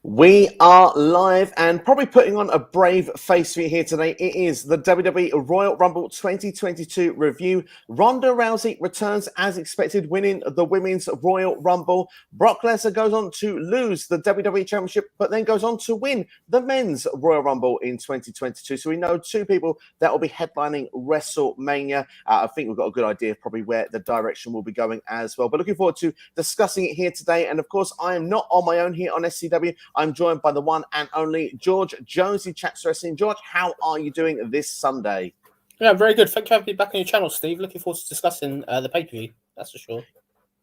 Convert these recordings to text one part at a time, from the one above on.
We are live and probably putting on a brave face for you here today. It is the WWE Royal Rumble 2022 review. Ronda Rousey returns as expected, winning the Women's Royal Rumble. Brock Lesnar goes on to lose the WWE Championship, but then goes on to win the Men's Royal Rumble in 2022. So we know two people that will be headlining WrestleMania. I think we've got a good idea of probably where the direction will be going as well. But looking forward to discussing it here today. And of course, I am not on my own here on SCW. I'm joined by the one and only George Jonesy, Chats Wrestling. George, how are you doing this Sunday? Yeah, very good. Thank you for having me back on your channel, Steve. Looking forward to discussing the pay-per-view, that's for sure.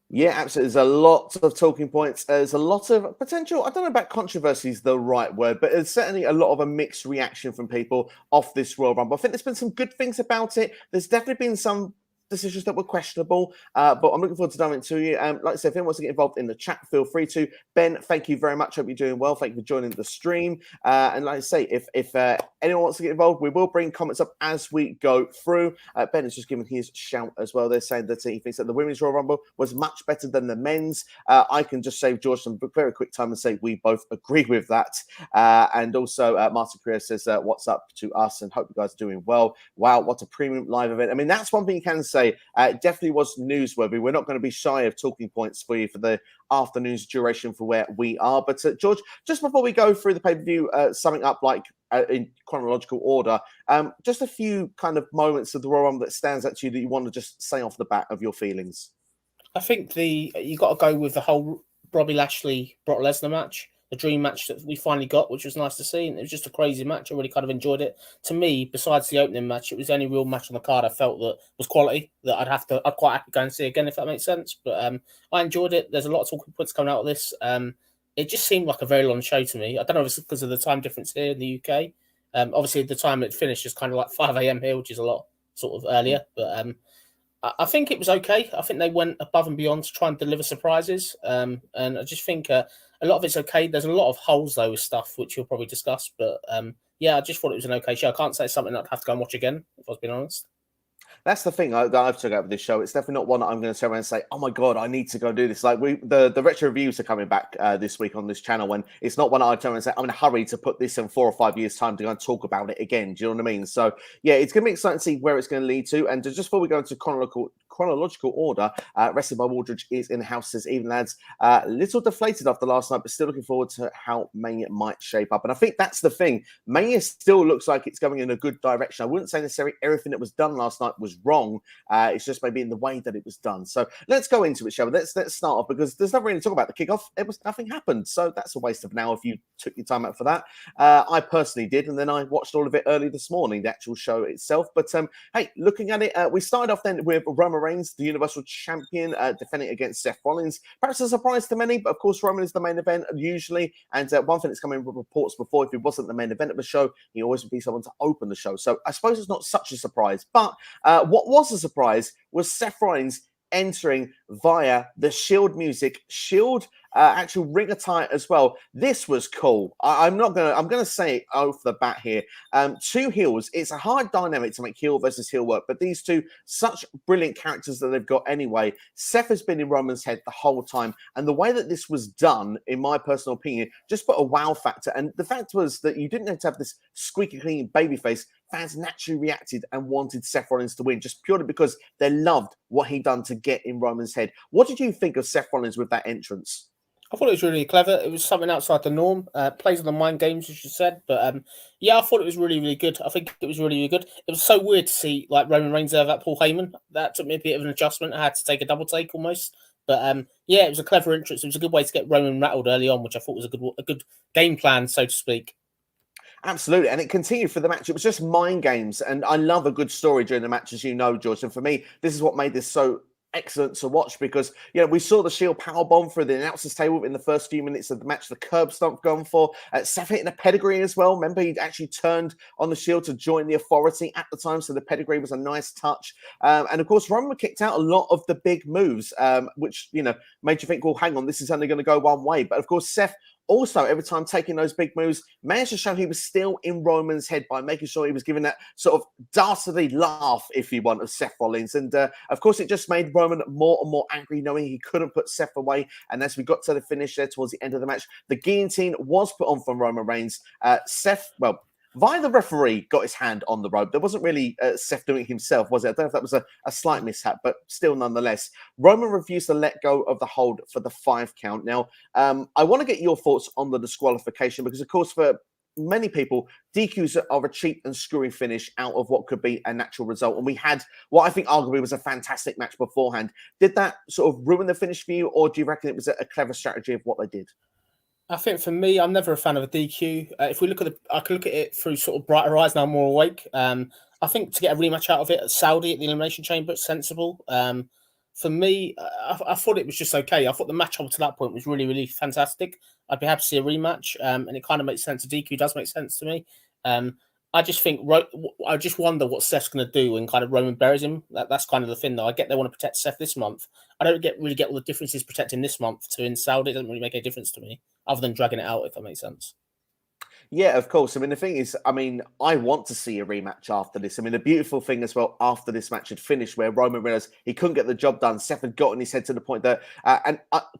Yeah, absolutely. There's a lot of talking points. There's a lot of potential. I don't know about controversy is the right word, but there's certainly a lot of a mixed reaction from people off this Royal Rumble. I think there's been some good things about it. There's definitely been some decisions that were questionable, but I'm looking forward to diving into you. Like I said, if anyone wants to get involved in the chat, feel free to. Ben, thank you very much. Hope you're doing well. Thank you for joining the stream. And like I say, if anyone wants to get involved, we will bring comments up as we go through. Ben has just given his shout as well. They're saying that he thinks that the Women's Royal Rumble was much better than the men's. I can just save George some very quick time and say we both agree with that. And also, Martin Korea says, what's up to us and hope you guys are doing well. Wow, what a premium live event. I mean, that's one thing you can say. It definitely was newsworthy. We're not going to be shy of talking points for you for the afternoon's duration for where we are. But George, just before we go through the pay-per-view, summing up like in chronological order, just a few kind of moments of the Royal Rumble that stands out to you that you want to just say off the bat of your feelings. I think you got to go with the whole Bobby Lashley Brock Lesnar match, the dream match that we finally got, which was nice to see. And it was just a crazy match. I really kind of enjoyed it. To me, besides the opening match, it was the only real match on the card I felt that was quality that I'd quite happy to go and see again if that makes sense. But I enjoyed it. There's a lot of talking points coming out of this. It just seemed like a very long show to me. I don't know if it's because of the time difference here in the UK. Obviously, the time it finished is kind of like 5 a.m. here, which is a lot sort of earlier. But I think it was okay. I think they went above and beyond to try and deliver surprises. And I just think a lot of it's okay. There's a lot of holes, though, with stuff, which we'll probably discuss. But yeah, I just thought it was an okay show. I can't say it's something I'd have to go and watch again, if I was being honest. That's the thing that I've took out of this show. It's definitely not one that I'm going to turn around and say, "Oh my god, I need to go do this." Like the retro reviews are coming back this week on this channel, and it's not one I turn around and say, "I'm in a hurry to put this in 4 or 5 years' time to go and talk about it again." Do you know what I mean? So yeah, it's going to be exciting to see where it's going to lead to. And just before we go into chronological order, Wrestling by Waldridge is in the house. Says even lads, little deflated after last night, but still looking forward to how Mania might shape up. And I think that's the thing. Mania still looks like it's going in a good direction. I wouldn't say necessarily everything that was done last night was wrong. It's just maybe in the way that it was done. So let's go into it, shall we? Let's start off because there's nothing really to talk about the kickoff. Nothing happened, so that's a waste of now if you took your time out for that. I personally did, and then I watched all of it early this morning, the actual show itself. But hey, looking at it, we started off then with Roman Reigns, the Universal Champion, defending against Seth Rollins. Perhaps a surprise to many, but of course Roman is the main event usually. And one thing that's coming with reports before, if it wasn't the main event of the show, he always would be someone to open the show. So I suppose it's not such a surprise. But what was a surprise was Seth Rollins entering via the Shield music, Shield actual ring attire as well. This was cool. I'm gonna say it off the bat here. Two heels. It's a hard dynamic to make heel versus heel work, but these two, such brilliant characters that they've got anyway. Seth has been in Roman's head the whole time, and the way that this was done, in my personal opinion, just put a wow factor. And the fact was that you didn't have to have this squeaky clean babyface. Fans naturally reacted and wanted Seth Rollins to win just purely because they loved what he done to get in Roman's head. What did you think of Seth Rollins with that entrance? I thought it was really clever. It was something outside the norm. Plays on the mind games, as you said. But yeah, I thought it was really, really good. I think it was really, really good. It was so weird to see like Roman Reigns there, that Paul Heyman. That took me a bit of an adjustment. I had to take a double take almost. But yeah, it was a clever entrance. It was a good way to get Roman rattled early on, which I thought was a good game plan, so to speak. Absolutely, and it continued for the match. It was just mind games, and I love a good story during the match, as you know, George. And for me, this is what made this so excellent to watch because, you know, we saw the Shield powerbomb through the announcers table in the first few minutes of the match, the curb stomp gone for. Seth hitting a pedigree as well. Remember, he'd actually turned on the Shield to join the Authority at the time, so the pedigree was a nice touch. And of course, Roman kicked out a lot of the big moves, which, you know, made you think, well, hang on, this is only going to go one way. But of course, Seth also every time taking those big moves, managed to show he was still in Roman's head by making sure he was giving that sort of dastardly laugh, if you want, of Seth Rollins. And of course, it just made Roman more and more angry, knowing he couldn't put Seth away. And as we got to the finish there towards the end of the match, the guillotine was put on from Roman Reigns. Seth, well, via the referee, got his hand on the rope. There wasn't really Seth doing it himself, was it? I don't know if that was a slight mishap, but still nonetheless. Roman refused to let go of the hold for the 5 count. Now, I want to get your thoughts on the disqualification because, of course, for many people, DQs are a cheap and screwy finish out of what could be a natural result. And we had what I think arguably was a fantastic match beforehand. Did that sort of ruin the finish for you, or do you reckon it was a clever strategy of what they did? I think for me, I'm never a fan of a DQ. If we look at I can look at it through sort of brighter eyes now, I'm more awake. I think to get a rematch out of it at Saudi at the Elimination Chamber, it's sensible. For me, I thought it was just okay. I thought the match up to that point was really, really fantastic. I'd be happy to see a rematch, and it kind of makes sense. A DQ does make sense to me. I just think I just wonder what Seth's going to do when kind of Roman buries him. That's kind of the thing, though. I get they want to protect Seth this month. I don't really get all the differences protecting this month to in Saudi. It doesn't really make any difference to me, other than dragging it out, if that makes sense. Yeah, of course. I mean, the thing is, I want to see a rematch after this. I mean, the beautiful thing as well, after this match had finished, where Roman realized he couldn't get the job done, Seth had gotten his head to the point that,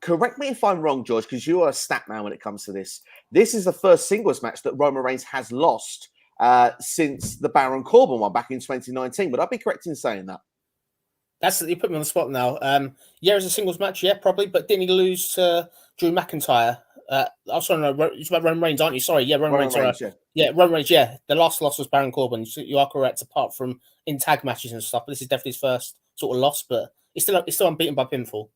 correct me if I'm wrong, George, because you are a stat man when it comes to this. This is the first singles match that Roman Reigns has lost since the Baron Corbin one back in 2019. Would I be correct in saying that? You put me on the spot now. Yeah, as a singles match, yeah, probably. But didn't he lose to Drew McIntyre? I'm sorry, no, it's about Roman Reigns, aren't you? Sorry, yeah, Roman Reigns. Yeah, Roman Reigns. Yeah, the last loss was Baron Corbin. You are correct, apart from in tag matches and stuff. But this is definitely his first sort of loss. But it's still unbeaten by pinfall.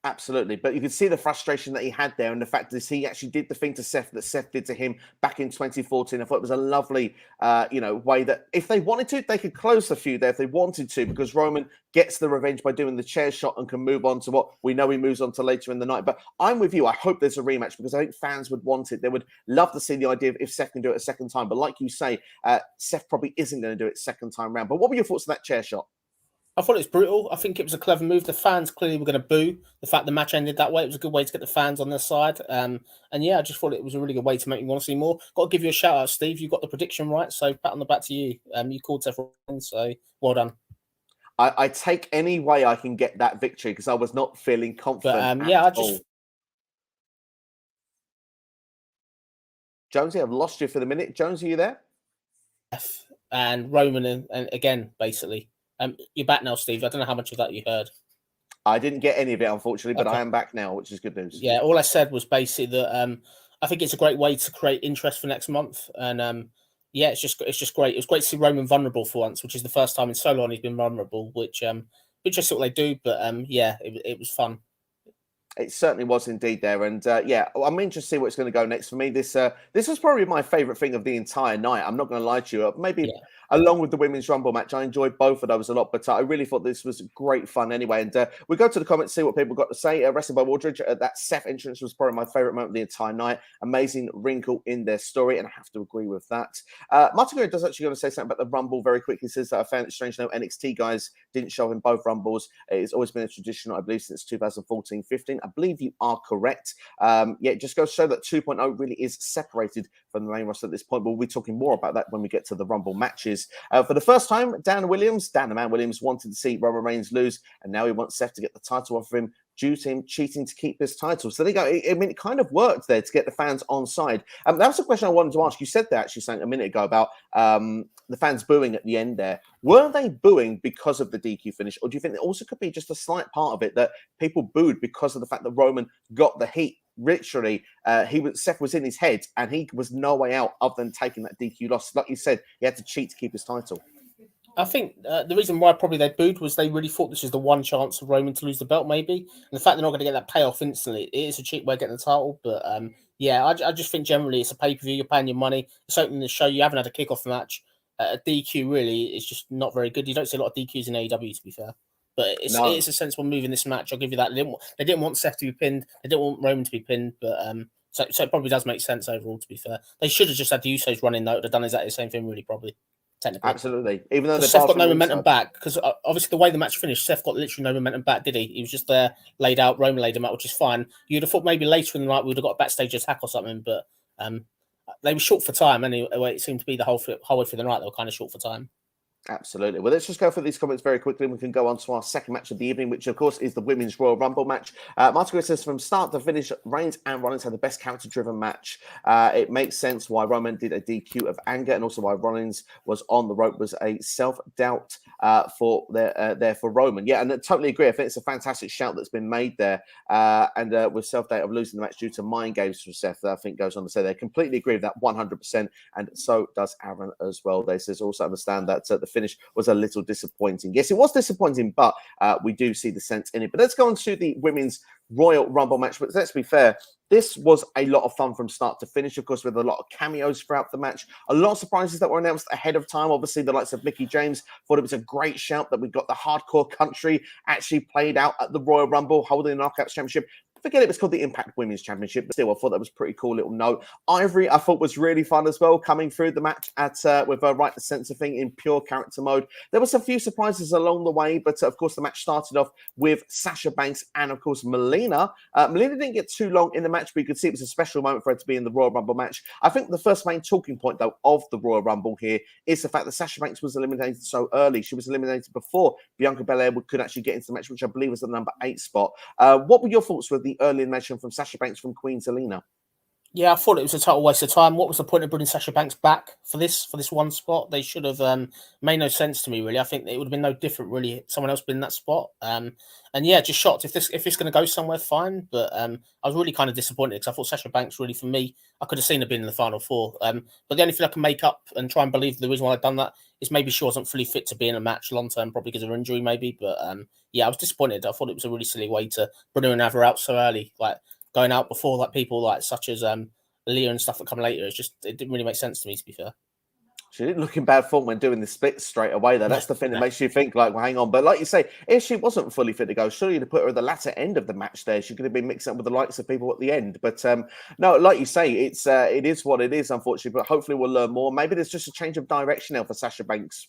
Absolutely. But you could see the frustration that he had there and the fact that he actually did the thing to Seth that Seth did to him back in 2014. I thought it was a lovely, way that if they wanted to, they could close the feud there if they wanted to, because Roman gets the revenge by doing the chair shot and can move on to what we know he moves on to later in the night. But I'm with you. I hope there's a rematch because I think fans would want it. They would love to see the idea of if Seth can do it a second time. But like you say, Seth probably isn't going to do it second time round. But what were your thoughts on that chair shot? I thought it was brutal. I think it was a clever move. The fans clearly were going to boo the fact the match ended that way. It was a good way to get the fans on their side. And yeah, I just thought it was a really good way to make me want to see more. Got to give you a shout out, Steve. You got the prediction right, so pat on the back to you. You called Seth Rollins, so well done. I take any way I can get that victory because I was not feeling confident. But yeah, Jonesy, I've lost you for the minute. Jonesy, are you there? And Roman and again, basically. You're back now, Steve. I don't know how much of that you heard. I didn't get any of it, unfortunately, but I am back now, which is good news. Yeah, all I said was basically that I think it's a great way to create interest for next month. And yeah, it's just great. It was great to see Roman vulnerable for once, which is the first time in so long he's been vulnerable, which is what they do. But yeah, it was fun. It certainly was indeed there. And yeah, I'm interested to see where it's going to go next for me. This was probably my favourite thing of the entire night. I'm not going to lie to you. Maybe along with the Women's Rumble match, I enjoyed both of those a lot. But I really thought this was great fun anyway. And we go to the comments, see what people got to say. Wrestling by Wardridge, that Seth entrance was probably my favourite moment of the entire night. Amazing wrinkle in their story. And I have to agree with that. Martin Gray does actually going to say something about the Rumble very quickly. He says that I found it strange no NXT guys didn't show in both Rumbles. It's always been a tradition, I believe, since 2014-15. I believe you are correct. Yeah, it just goes to show that 2.0 really is separated from the main roster at this point. But we'll be talking more about that when we get to the Rumble matches. For the first time, Dan the Man Williams, wanted to see Roman Reigns lose, and now he wants Seth to get the title off of him due to him cheating to keep his title. So there you go. I mean, it kind of worked there to get the fans on side. That was a question I wanted to ask. You said that actually something a minute ago about the fans booing at the end there. Were they booing because of the DQ finish, or do you think it also could be just a slight part of it that people booed because of the fact that Roman got the heat? Literally, Seth was in his head, and he was no way out other than taking that DQ loss. Like you said, he had to cheat to keep his title. I think the reason why probably they booed was they really thought this was the one chance of Roman to lose the belt, maybe. And the fact they're not going to get that payoff instantly, it is a cheap way of getting the title. But yeah, I just think generally it's a pay-per-view, you're paying your money. It's opening the show, you haven't had a kickoff match. A DQ really is just not very good. You don't see a lot of DQs in AEW, to be fair. But it is a sensible move in this match. I'll give you that. They didn't want Seth to be pinned. They didn't want Roman to be pinned. But so it probably does make sense overall, to be fair. They should have just had the Usos running, though. Would have done exactly the same thing, really, probably. technically. Absolutely. Even though Seth got no momentum back, because obviously the way the match finished, Seth got literally no momentum back, did he? He was just there, laid out, Roman laid him out, which is fine. You'd have thought maybe later in the night we would have got a backstage attack or something, but they were short for time anyway. It seemed to be the whole way through the night, they were kind of short for time. Absolutely. Well, let's just go through these comments very quickly. We can go on to our second match of the evening, which, of course, is the Women's Royal Rumble match. Martin Gray says, from start to finish, Reigns and Rollins had the best character-driven match. It makes sense why Roman did a DQ of anger, and also why Rollins was on the rope was a self-doubt for Roman. Yeah, and I totally agree. I think it's a fantastic shout that's been made there. And with self-doubt of losing the match due to mind games from Seth, I think goes on to say they completely agree with that 100%, and so does Aaron as well. They says also understand that the finish was a little disappointing. Yes, it was disappointing, but we do see the sense in it. But let's go on to the Women's Royal Rumble match. But let's be fair, this was a lot of fun from start to finish, of course, with a lot of cameos throughout the match. A lot of surprises that were announced ahead of time. Obviously, the likes of Mickie James thought it was a great shout that we got the Hardcore Country actually played out at the Royal Rumble, holding the Knockouts Championship. Forget it was called the Impact Women's Championship, but still, I thought that was a pretty cool little note. Ivory, I thought was really fun as well, coming through the match with a right the sense of thing in pure character mode. There was a few surprises along the way, but of course, the match started off with Sasha Banks and, of course, Melina. Melina didn't get too long in the match, but you could see it was a special moment for her to be in the Royal Rumble match. I think the first main talking point, though, of the Royal Rumble here is the fact that Sasha Banks was eliminated so early. She was eliminated before Bianca Belair could actually get into the match, which I believe was the number 8 spot. What were your thoughts with the early elimination from Sasha Banks from Queen Zelina? Yeah, I thought it was a total waste of time. What was the point of bringing Sasha Banks back for this one spot? They should have made no sense to me, really. I think it would have been no different, really. Someone else been in that spot. And yeah, just shocked. If it's going to go somewhere, fine. But I was really kind of disappointed because I thought Sasha Banks, really, for me, I could have seen her being in the final 4. But the only thing I can make up and try and believe the reason why I've done that is maybe she wasn't fully fit to be in a match long term, probably because of her injury, maybe. But yeah, I was disappointed. I thought it was a really silly way to bring her and have her out so early, like going out before like people like such as Leah and stuff that come later. It didn't really make sense to me, to be fair. She didn't look in bad form when doing the splits straight away, though. That's the thing that makes you think, like, well, hang on. But like you say, if she wasn't fully fit to go, surely you'd have put her at the latter end of the match there. She could have been mixed up with the likes of people at the end. But no, like you say, it is what it is, unfortunately. But hopefully we'll learn more. Maybe there's just a change of direction now for Sasha Banks,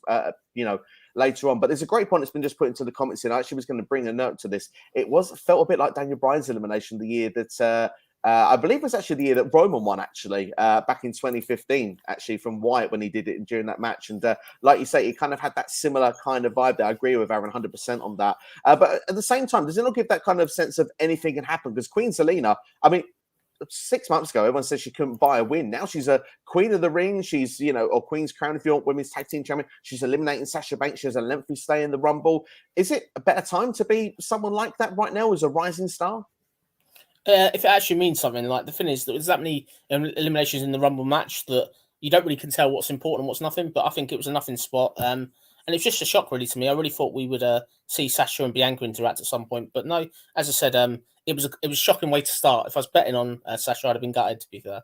later on. But there's a great point that's been just put into the comments here. I actually was going to bring a note to this. It felt a bit like Daniel Bryan's elimination the year that... I believe it was actually the year that Roman won, actually, back in 2015, actually, from Wyatt when he did it during that match. And like you say, he kind of had that similar kind of vibe there. I agree with Aaron 100% on that. But at the same time, does it not give that kind of sense of anything can happen? Because Queen Zelina, I mean, 6 months ago, everyone said she couldn't buy a win. Now she's a Queen of the Ring. She's, or Queen's Crown, if you want, Women's Tag Team Champion. She's eliminating Sasha Banks. She has a lengthy stay in the Rumble. Is it a better time to be someone like that right now as a rising star? If it actually means something, like the thing is, there's that many eliminations in the Rumble match that you don't really can tell what's important and what's nothing. But I think it was a nothing spot, and it's just a shock really to me. I really thought we would see Sasha and Bianca interact at some point, but no. As I said, it was a shocking way to start. If I was betting on Sasha, I'd have been gutted, to be fair.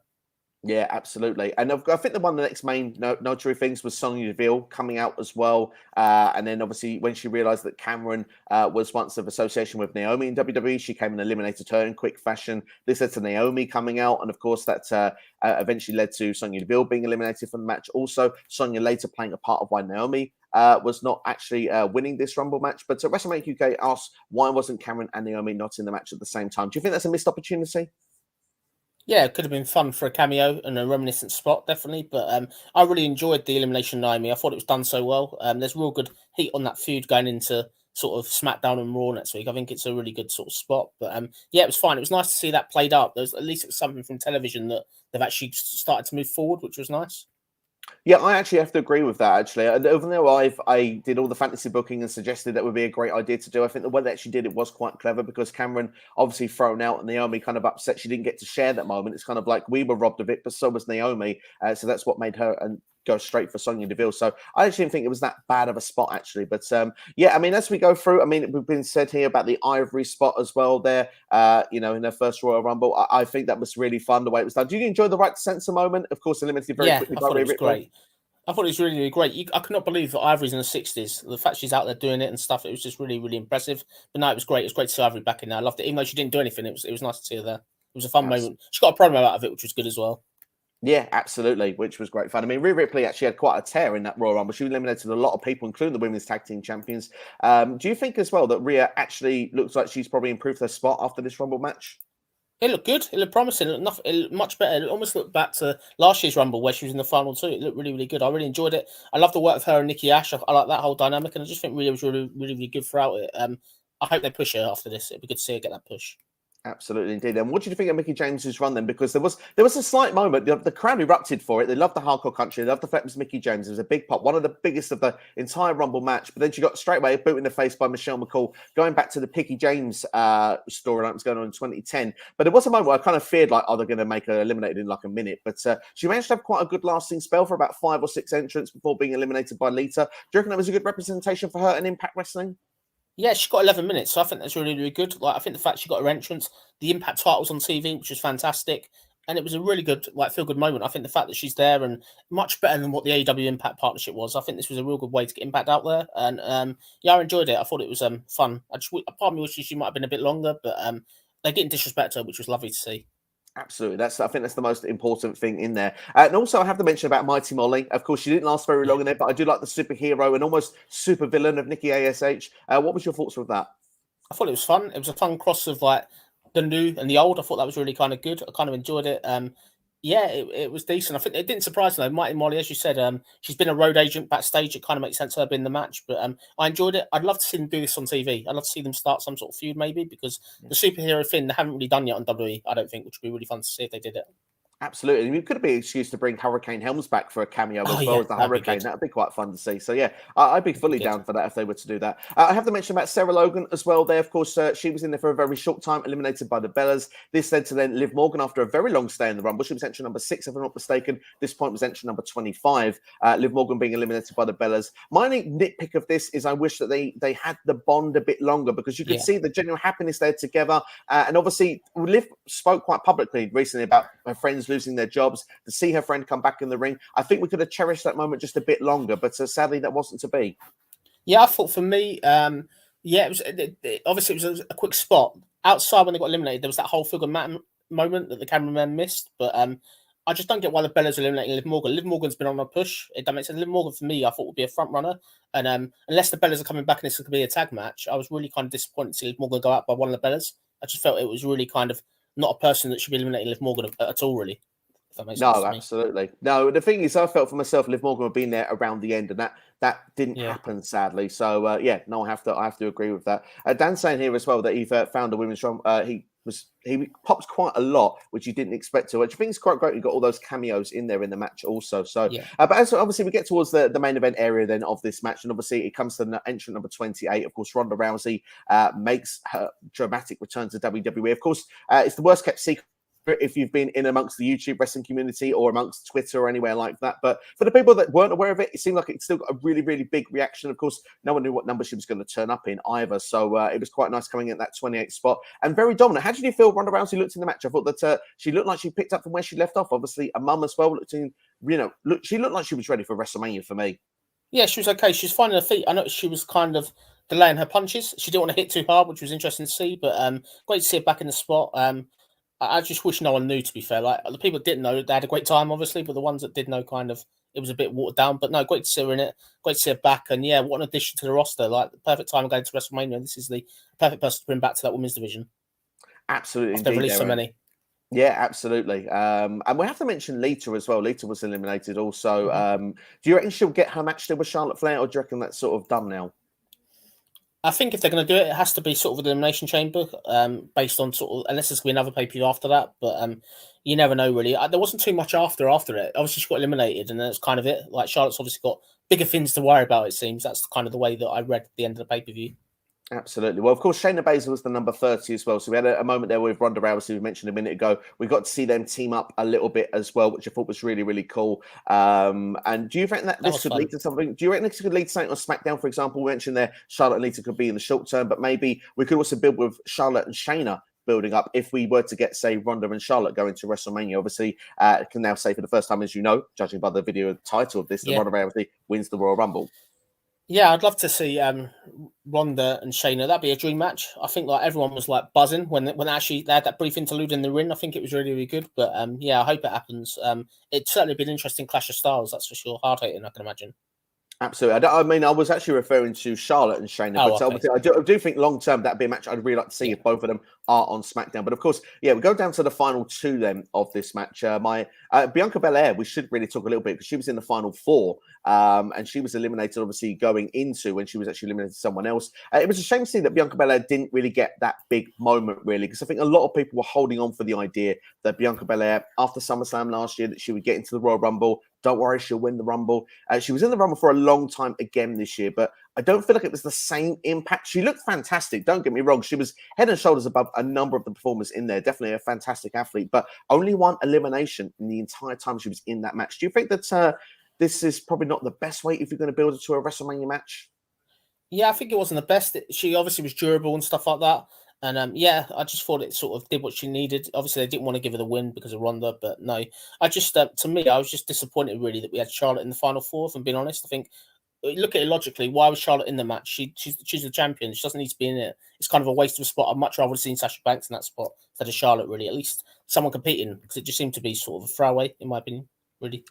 Yeah, absolutely. And I think one of the next main notary things was Sonya Deville coming out as well. And then obviously when she realized that Cameron was once of association with Naomi in WWE, she came and eliminated her in quick fashion. This led to Naomi coming out. And of course, that eventually led to Sonya Deville being eliminated from the match. Also, Sonya later playing a part of why Naomi was not actually winning this Rumble match. But WrestleMania UK asked, why wasn't Cameron and Naomi not in the match at the same time? Do you think that's a missed opportunity? Yeah, it could have been fun for a cameo and a reminiscent spot, definitely. But I really enjoyed the elimination of Naomi. I thought it was done so well. There's real good heat on that feud going into sort of SmackDown and Raw next week. I think it's a really good sort of spot. But yeah, it was fine. It was nice to see that played up. There's at least something from television that they've actually started to move forward, which was nice. Yeah, I actually have to agree with that, actually. Even though I did all the fantasy booking and suggested that would be a great idea to do, I think the way they actually did it was quite clever because Cameron obviously thrown out and Naomi kind of upset she didn't get to share that moment. It's kind of like we were robbed of it, but so was Naomi. So that's what made her go straight for Sonya Deville. So I actually didn't think it was that bad of a spot, actually. But yeah, I mean, as we go through, I mean, we've been said here about the Ivory spot as well there, in their first Royal Rumble. I think that was really fun the way it was done. Did you enjoy the right to censor moment? Of course, eliminated very quickly by Rhea Ripley. Great. I thought it was really, really great. I could not believe that Ivory's in the 60s. The fact she's out there doing it and stuff, it was just really, really impressive. But no, it was great. It was great to see Ivory back in there. I loved it. Even though she didn't do anything, it was nice to see her there. It was a fun moment. She got a promo out of it, which was good as well. Yeah, absolutely, which was great fun. I mean, Rhea Ripley actually had quite a tear in that Royal Rumble. She eliminated a lot of people, including the women's tag team champions. Do you think as well that Rhea actually looks like she's probably improved her spot after this Rumble match? It looked good. It looked promising. It looked much better. It almost looked back to last year's Rumble where she was in the final two. It looked really, really good. I really enjoyed it. I love the work of her and Nikki Ash. I like that whole dynamic, and I just think Rhea was really, really, really good throughout it. I hope they push her after this. It'd be good to see her get that push. Absolutely, indeed. And what did you think of Mickey James's run then? Because there was a slight moment. The crowd erupted for it. They loved the hardcore country. They loved the fact it was Mickey James. It was a big pop, one of the biggest of the entire Rumble match. But then she got straight away a boot in the face by Michelle McCall, going back to the Mickey James storyline that was going on in 2010. But there was a moment where I kind of feared, like, oh, they're going to make her eliminated in like a minute. But she managed to have quite a good lasting spell for about 5 or 6 entrants before being eliminated by Lita. Do you reckon that was a good representation for her in Impact Wrestling? Yeah, she got 11 minutes, so I think that's really, really good. Like, I think the fact she got her entrance, the Impact titles on TV, which was fantastic, and it was a really good, like, feel good moment. I think the fact that she's there and much better than what the AEW Impact partnership was. I think this was a real good way to get Impact out there, and yeah, I enjoyed it. I thought it was fun. Part of me wishes she might have been a bit longer, but they didn't disrespect her, which was lovely to see. Absolutely. I think that's the most important thing in there. And also I have to mention about Mighty Molly. Of course, she didn't last very long in there, but I do like the superhero and almost super villain of Nikki ASH. What was your thoughts with that? I thought it was fun. It was a fun cross of like the new and the old. I thought that was really kind of good. I kind of enjoyed it. Yeah, it was decent. I think it didn't surprise me though. Mighty Molly, as you said, she's been a road agent backstage. It kind of makes sense her being in the match, but I enjoyed it. I'd love to see them do this on TV. I'd love to see them start some sort of feud maybe because the superhero thing they haven't really done yet on WWE. I don't think, which would be really fun to see if they did it. Absolutely. I mean, it could be an excuse to bring Hurricane Helms back for a cameo as well as the Hurricane. That'd be quite fun to see. So, yeah, I'd be fully down for that if they were to do that. I have to mention about Sarah Logan as well there. Of course, she was in there for a very short time, eliminated by the Bellas. This led to then Liv Morgan after a very long stay in the Rumble. She was entry number 6, if I'm not mistaken. This point was entry number 25. Liv Morgan being eliminated by the Bellas. My only nitpick of this is I wish that they had the bond a bit longer because you could see the genuine happiness there together. And obviously, Liv spoke quite publicly recently about her friends losing their jobs. To see her friend come back in the ring, I think we could have cherished that moment just a bit longer, but sadly that wasn't to be. Yeah, I thought for me, yeah, it was obviously it was a quick spot outside when they got eliminated. There was that whole figure moment that the cameraman missed, but I just don't get why the Bellas are eliminating Liv Morgan. Liv Morgan's been on a push. It doesn't make sense. Liv Morgan for me, I thought would be a front runner, and unless the Bellas are coming back and this could be a tag match, I was really kind of disappointed to see Liv Morgan go out by one of the Bellas. I just felt it was really kind of not a person that should be eliminating Liv Morgan at all, really. No, absolutely. No, the thing is, I felt for myself, Liv Morgan had been there around the end, and that didn't happen, sadly. So, yeah, no, I have to agree with that. Dan's saying here as well that he found a women's drum. He popped quite a lot, which you didn't expect to. Which I think is quite great. You got all those cameos in there in the match also. So, but as obviously we get towards the main event area then of this match, and obviously it comes to the entrant number 28. Of course, Ronda Rousey makes her dramatic return to WWE. Of course, it's the worst kept secret if you've been in amongst the YouTube wrestling community or amongst Twitter or anywhere like that. But for the people that weren't aware of it, it seemed like it still got a really, really big reaction. Of course, no one knew what number she was going to turn up in either. So it was quite nice coming in that 28 spot and very dominant. How did you feel Ronda Rousey looked in the match? I thought that she looked like she picked up from where she left off. Obviously, a mum as well. She looked like she was ready for WrestleMania for me. Yeah, she was okay. She was finding her feet. I know she was kind of delaying her punches. She didn't want to hit too hard, which was interesting to see. But great to see her back in the spot. I just wish no one knew, to be fair. Like, the people that didn't know, they had a great time, obviously, but the ones that did know, kind of, it was a bit watered down. But no, great to see her in it. Great to see her back. And yeah, what an addition to the roster. Like, the perfect time going to WrestleMania. This is the perfect person to bring back to that women's division. Absolutely. They've released so many. Yeah, absolutely. And we have to mention Lita as well. Lita was eliminated also. Do you reckon she'll get her match still with Charlotte Flair, or do you reckon that's sort of done now? I think if they're going to do it, it has to be sort of an Elimination Chamber, based on sort of, unless there's going to be another pay-per-view after that. But you never know, really. There wasn't too much after it. Obviously, she got eliminated, and that's kind of it. Like, Charlotte's obviously got bigger things to worry about, it seems. That's kind of the way that I read at the end of the pay-per-view. Absolutely. Well, of course, Shayna Baszler was the number 30 as well. So we had a moment there with Ronda Rousey, we mentioned a minute ago. We got to see them team up a little bit as well, which I thought was really, really cool. And do you reckon that this could lead to something? Do you reckon this could lead to something on SmackDown, for example? We mentioned there Charlotte and Lita could be in the short term, but maybe we could also build with Charlotte and Shayna building up if we were to get, say, Ronda and Charlotte going to WrestleMania. Obviously, can now say for the first time, as you know, judging by the video title of this, that Ronda Rousey wins the Royal Rumble. Yeah, I'd love to see Ronda and Shayna, that'd be a dream match. I think like everyone was like buzzing when actually they had that brief interlude in the ring. I think it was really, really good. But yeah, I hope it happens. It's certainly been an interesting clash of styles, that's for sure. Hard hitting, I can imagine. Absolutely. I mean, I was actually referring to Charlotte and Shayna, but obviously I do think long term that'd be a match I'd really like to see if both of them are on SmackDown. But of course, yeah, we go down to the final two then of this match. Bianca Belair, we should really talk a little bit because she was in the final four, and she was eliminated obviously going into when she was actually eliminated someone else. It was a shame to see that Bianca Belair didn't really get that big moment really, because I think a lot of people were holding on for the idea that Bianca Belair after SummerSlam last year that she would get into the Royal Rumble. Don't worry, she'll win the Rumble. She was in the Rumble for a long time again this year, but I don't feel like it was the same impact. She looked fantastic. Don't get me wrong. She was head and shoulders above a number of the performers in there. Definitely a fantastic athlete, but only one elimination in the entire time she was in that match. Do you think that this is probably not the best way if you're going to build it to a WrestleMania match? Yeah, I think it wasn't the best. She obviously was durable and stuff like that. And yeah, I just thought it sort of did what she needed. Obviously, they didn't want to give her the win because of Ronda, but no, I just to me, I was just disappointed really that we had Charlotte in the final four. If I'm being honest, I think look at it logically. Why was Charlotte in the match? She's the champion. She doesn't need to be in it. It's kind of a waste of a spot. I'd much rather have seen Sasha Banks in that spot instead of Charlotte. Really, at least someone competing, because it just seemed to be sort of a throwaway in my opinion. Really.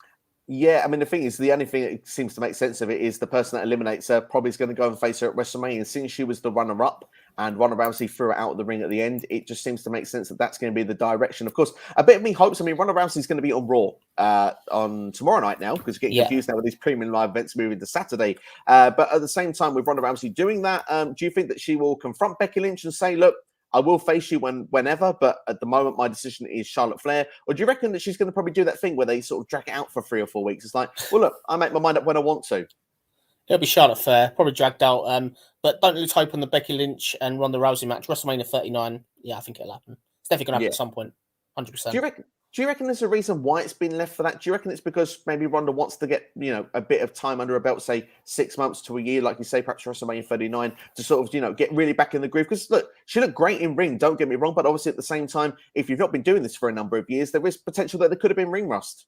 Yeah, I mean, the thing is, the only thing that seems to make sense of it is the person that eliminates her probably is going to go and face her at WrestleMania. And since she was the runner-up and Ronda Rousey threw it out of the ring at the end, it just seems to make sense that that's going to be the direction. Of course, a bit of me hopes, I mean, Ronda Rousey is going to be on Raw on tomorrow night now, because getting confused now with these premium live events moving to Saturday. But at the same time, with Ronda Rousey doing that, do you think that she will confront Becky Lynch and say, look, I will face you whenever, but at the moment, my decision is Charlotte Flair? Or do you reckon that she's going to probably do that thing where they sort of drag it out for 3 or 4 weeks? It's like, well, look, I make my mind up when I want to. It'll be Charlotte Flair, probably dragged out. But don't lose hope on the Becky Lynch and Ronda Rousey match. WrestleMania 39. Yeah, I think it'll happen. It's definitely going to happen at some point. 100%. Do you reckon there's a reason why it's been left for that? Do you reckon it's because maybe Ronda wants to get, a bit of time under her belt, say 6 months to a year, like you say, perhaps WrestleMania 39, to sort of, get really back in the groove? Because look, she looked great in ring, don't get me wrong, but obviously at the same time, if you've not been doing this for a number of years, there is potential that there could have been ring rust.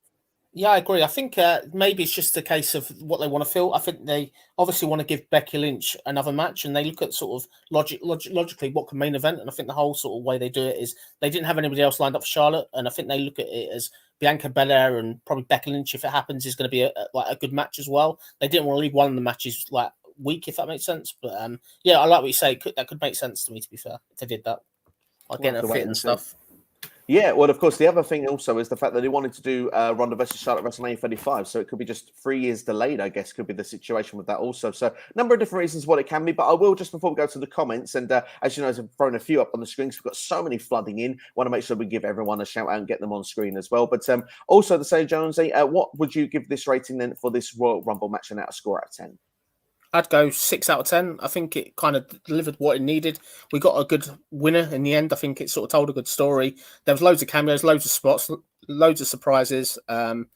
Yeah, I agree. I think maybe it's just a case of what they want to feel. I think they obviously want to give Becky Lynch another match, and they look at sort of logically what can main event. And I think the whole sort of way they do it is they didn't have anybody else lined up for Charlotte, and I think they look at it as Bianca Belair and probably Becky Lynch, if it happens, is going to be a good match as well. They didn't want to leave one of the matches like weak, if that makes sense. But yeah, I like what you say. That could make sense to me, to be fair, if they did that, like getting a fit and stuff. Yeah, well, of course, the other thing also is the fact that they wanted to do Ronda versus Charlotte WrestleMania 35, so it could be just 3 years delayed, I guess, could be the situation with that also. So a number of different reasons what it can be, but I will, just before we go to the comments, and as you know, I've thrown a few up on the screen, so we've got so many flooding in, want to make sure we give everyone a shout out and get them on screen as well. But also to say, Jonesy, what would you give this rating then for this Royal Rumble match and out of score out of 10? I'd go 6 out of 10. I think it kind of delivered what it needed. We got a good winner in the end. I think it sort of told a good story. There was loads of cameos, loads of spots, loads of surprises. And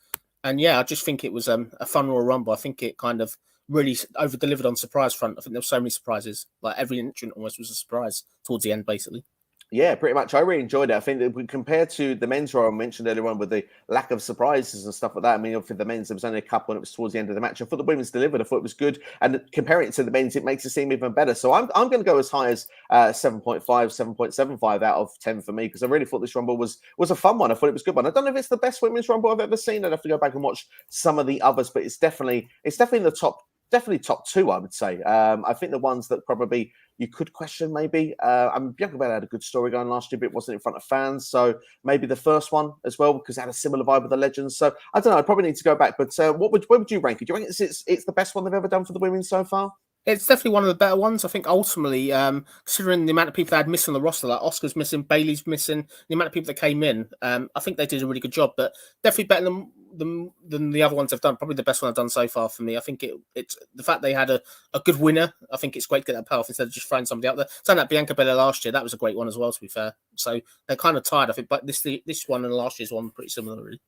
yeah, I just think it was a fun Royal Rumble. I think it kind of really over-delivered on surprise front. I think there were so many surprises. Like every entrant almost was a surprise towards the end, basically. Yeah, pretty much. I really enjoyed it. I think that compared to the men's Royal I mentioned earlier on with the lack of surprises and stuff like that, I mean, for the men's, there was only a couple and it was towards the end of the match. I thought the women's delivered. I thought it was good. And comparing it to the men's, it makes it seem even better. So I'm going to go as high as 7.5, 7.75 out of 10 for me, because I really thought this Rumble was a fun one. I thought it was a good one. I don't know if it's the best women's Rumble I've ever seen. I'd have to go back and watch some of the others, but it's definitely in the top. Definitely top two, I would say. I think the ones that probably you could question maybe. I mean, Bianca Belair had a good story going last year, but it wasn't in front of fans. So maybe the first one as well, because it had a similar vibe with the Legends. So I don't know. I probably need to go back. But where would you rank it? Do you think it's the best one they've ever done for the women so far? It's definitely one of the better ones. I think ultimately, considering the amount of people they had missing on the roster, like Oscar's missing, Bailey's missing, the amount of people that came in, I think they did a really good job. But definitely better than the other ones they've done. Probably the best one I've done so far for me. I think it's the fact they had a good winner. I think it's great to get that payoff instead of just throwing somebody out there. Saying that Bianca Belair last year, that was a great one as well, to be fair. So they're kind of tired. I think, but this one and last year's one pretty similar, really.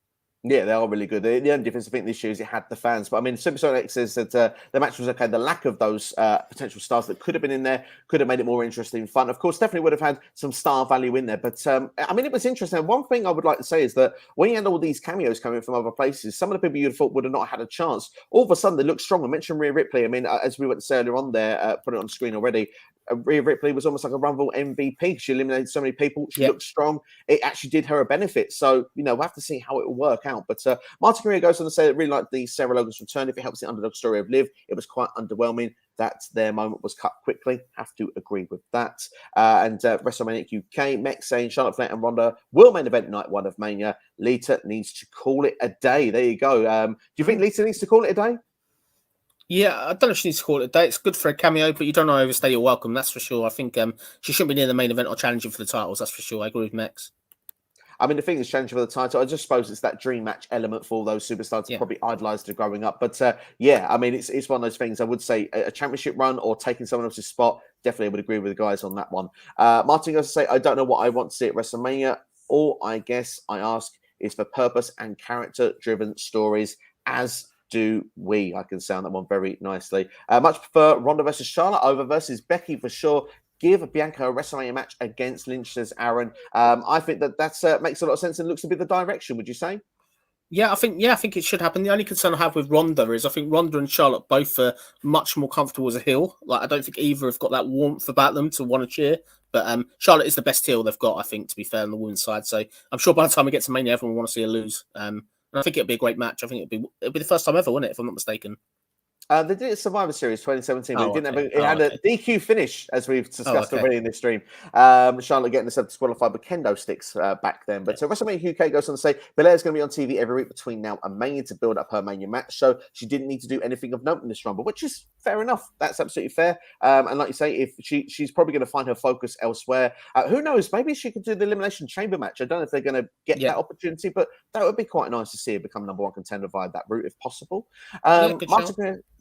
Yeah, they are really good. The only difference, I think, this year is it had the fans. But I mean, Supersonic X says that the match was okay. The lack of those potential stars that could have been in there could have made it more interesting and fun. Of course, definitely would have had some star value in there. But I mean, it was interesting. One thing I would like to say is that when you had all these cameos coming from other places, some of the people you'd have thought would have not had a chance. All of a sudden, they look strong. I mentioned Rhea Ripley. I mean, as we went to say earlier on there, put it on screen already. Rhea Ripley was almost like a Rumble MVP. She eliminated so many people. She looked strong. It actually did her a benefit. So, we'll have to see how it will work out. But Martin Correa goes on to say that really like the Sarah Logan's return. If it helps the underdog story of Liv, it was quite underwhelming. That their moment was cut quickly. Have to agree with that. And WrestleMania UK, Mex saying Charlotte Flair and Ronda will main event night 1 of Mania. Lita needs to call it a day. There you go. Do you think Lita needs to call it a day? Yeah, I don't know if she needs to call it a day. It's good for a cameo, but you don't want to overstay your welcome, that's for sure. I think she shouldn't be near the main event or challenging for the titles, that's for sure. I agree with Mex. I mean, the thing is challenging for the title. I just suppose it's that dream match element for all those superstars probably idolised growing up. But I mean, it's one of those things. I would say a championship run or taking someone else's spot. Definitely would agree with the guys on that one. Martin goes to say, I don't know what I want to see at WrestleMania. All I guess I ask is for purpose and character-driven stories, as do we. I can sound that one very nicely. Much prefer Ronda versus Charlotte over versus Becky for sure. Give Bianca a WrestleMania match against Lynch, says Aaron. I think that makes a lot of sense and looks to be the direction, would you say? Yeah, I think it should happen. The only concern I have with Ronda is I think Ronda and Charlotte both are much more comfortable as a heel. Like, I don't think either have got that warmth about them to want to cheer. But Charlotte is the best heel they've got, I think, to be fair, on the women's side. So I'm sure by the time we get to Mania, everyone will want to see her lose. And I think it'll be a great match. I think it'll be the first time ever, won't it, if I'm not mistaken? They did it Survivor Series 2017, but it had a DQ finish, as we've discussed already in this stream. Charlotte getting herself disqualified with kendo sticks back then. But so WrestleMania UK goes on to say Belair's going to be on TV every week between now and Mania to build up her Mania match. So she didn't need to do anything of note in this Rumble, which is fair enough. That's absolutely fair. And like you say, if she's probably going to find her focus elsewhere. Who knows? Maybe she could do the Elimination Chamber match. I don't know if they're going to get that opportunity, but that would be quite nice to see her become #1 contender via that route if possible.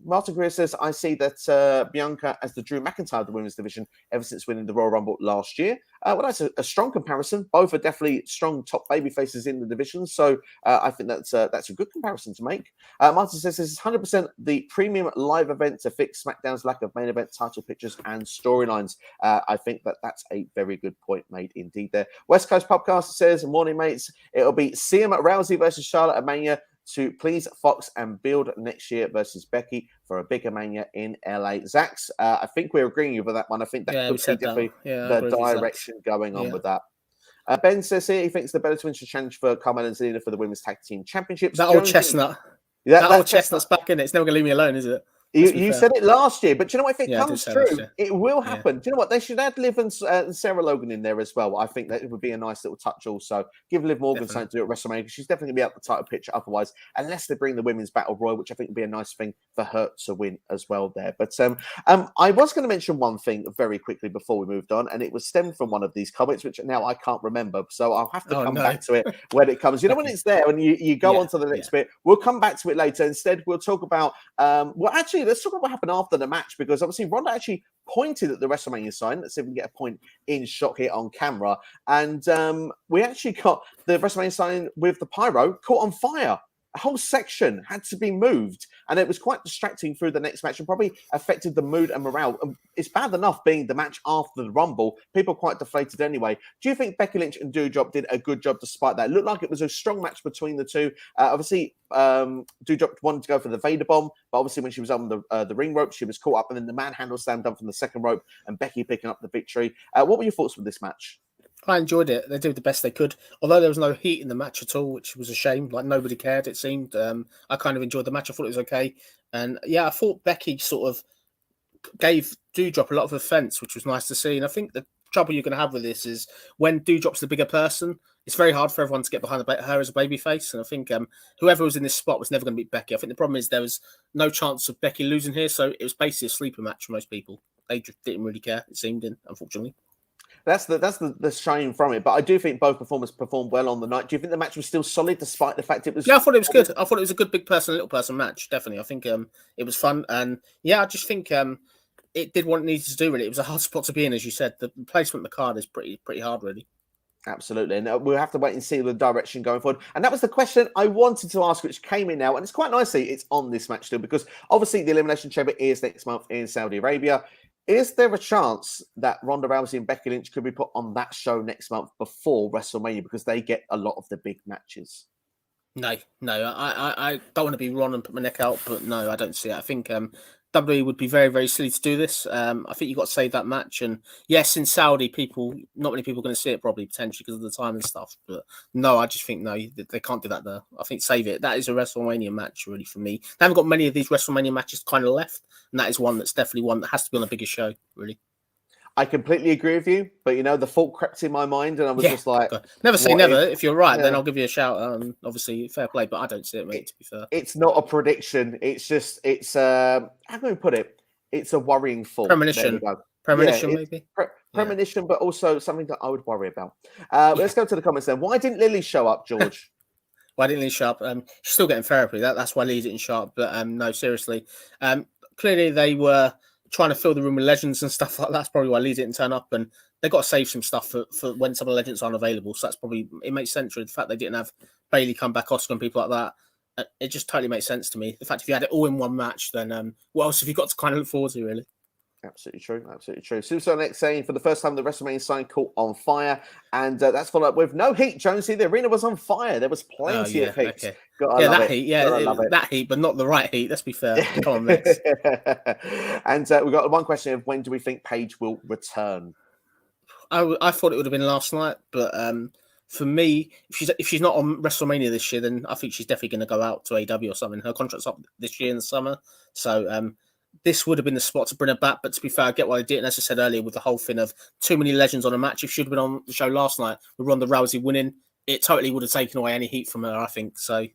Martin Greer says, I see that Bianca as the Drew McIntyre of the women's division ever since winning the Royal Rumble last year. Well, that's a strong comparison. Both are definitely strong top baby faces in the division. So I think that's a good comparison to make. Martin says this is 100% the premium live event to fix SmackDown's lack of main event title pictures and storylines. I think that's a very good point made indeed there. West Coast Podcast says, morning, mates. It'll be CM Rousey versus Charlotte at Mania to please Fox and build next year versus Becky for a bigger Mania in LA. Zax, I think we're agreeing with that one. I think that could be definitely the direction going on with that. Ben says here he thinks the Bellator should challenge for Carmella and Zelina for the Women's Tag Team Championships. That old chestnut. That old chestnut's back in it. It's never going to leave me alone, is it? You said it last year, but do you know what? If it comes true, it will happen. Do you know what? They should add Liv and Sarah Logan in there as well. I think that it would be a nice little touch also. Give Liv Morgan something to do at WrestleMania because she's definitely going to be out the title picture otherwise, unless they bring the Women's Battle Royal, which I think would be a nice thing for her to win as well there. But I was going to mention one thing very quickly before we moved on, and it was stemmed from one of these comments, which now I can't remember. So I'll have to come back to it when it comes. You know, when it's there and you go on to the next bit, we'll come back to it later. Instead, we'll talk about, let's talk about what happened after the match, because obviously Ronda actually pointed at the WrestleMania sign. Let's see if we can get a point in shot here on camera. And we actually got the WrestleMania sign with the pyro caught on fire. A whole section had to be moved, and it was quite distracting through the next match and probably affected the mood and morale. It's bad enough being the match after the Rumble. People quite deflated anyway. Do you think Becky Lynch and Doudrop did a good job despite that? It looked like it was a strong match between the two. Obviously, Doudrop wanted to go for the Vader bomb, but obviously when she was on the ring rope, she was caught up, and then the manhandle slam done from the second rope, and Becky picking up the victory. What were your thoughts with this match? I enjoyed it. They did the best they could. Although there was no heat in the match at all, which was a shame. Like, nobody cared, it seemed. I kind of enjoyed the match. I thought it was okay. And yeah, I thought Becky sort of gave Doudrop a lot of offense, which was nice to see. And I think the trouble you're going to have with this is when Doudrop's the bigger person, it's very hard for everyone to get behind her as a babyface. And I think whoever was in this spot was never going to beat Becky. I think the problem is there was no chance of Becky losing here. So it was basically a sleeper match for most people. They just didn't really care, it seemed, unfortunately. That's the shame from it. But I do think both performers performed well on the night. Do you think the match was still solid despite the fact it was... Yeah, I thought it was good. I thought it was a good big person, little person match, definitely. I think it was fun. And yeah, I just think it did what it needed to do, really. It was a hard spot to be in, as you said. The placement of the card is pretty hard, really. Absolutely. And we'll have to wait and see the direction going forward. And that was the question I wanted to ask, which came in now. And it's quite nicely, it's on this match still, because obviously the Elimination Chamber is next month in Saudi Arabia. Is there a chance that Ronda Rousey and Becky Lynch could be put on that show next month before WrestleMania, because they get a lot of the big matches? No, I don't want to be Ron and put my neck out, but no, I don't see it. I think WWE would be very, very silly to do this. I think you've got to save that match. And yes, in Saudi, not many people are going to see it probably, potentially, because of the time and stuff. But no, I just think, no, they can't do that there. I think save it. That is a WrestleMania match, really, for me. They haven't got many of these WrestleMania matches kind of left. And that is one that's definitely one that has to be on a bigger show, really. I completely agree with you, but the thought crept in my mind, and I was just like, never say never. If you're right, then I'll give you a shout. Obviously, fair play, but I don't see it, mate. To be fair, it's not a prediction. It's just how can we put it? It's a worrying thought. Premonition, maybe premonition, but also something that I would worry about. Let's go to the comments then. Why didn't Lily show up, George? Why didn't Lily show up? She's still getting therapy. That's why Lily didn't show up. But no, seriously, clearly they were trying to fill the room with legends and stuff like that. That's probably why Lee didn't turn up, and they got to save some stuff for when some of the legends aren't available. So that's probably, it makes sense with the fact they didn't have Bailey come back, Oscar and people like that. It just totally makes sense to me. The fact if you had it all in one match, then what else have you got to kind of look forward to, really? Absolutely true. Absolutely true. Superstar next saying, for the first time, the WrestleMania sign caught on fire. And that's followed up with no heat, Jonesy. The arena was on fire. There was plenty of heat. Okay. That heat. That heat, but not the right heat. Let's be fair. Come on, mate. And we've got one question of when do we think Paige will return? I thought it would have been last night, but for me, if she's not on WrestleMania this year, then I think she's definitely going to go out to AEW or something. Her contract's up this year in the summer. So this would have been the spot to bring her back, but to be fair, I get why they did. And as I said earlier, with the whole thing of too many legends on a match, if she would have been on the show last night with Ronda Rousey winning, it totally would have taken away any heat from her, I think. So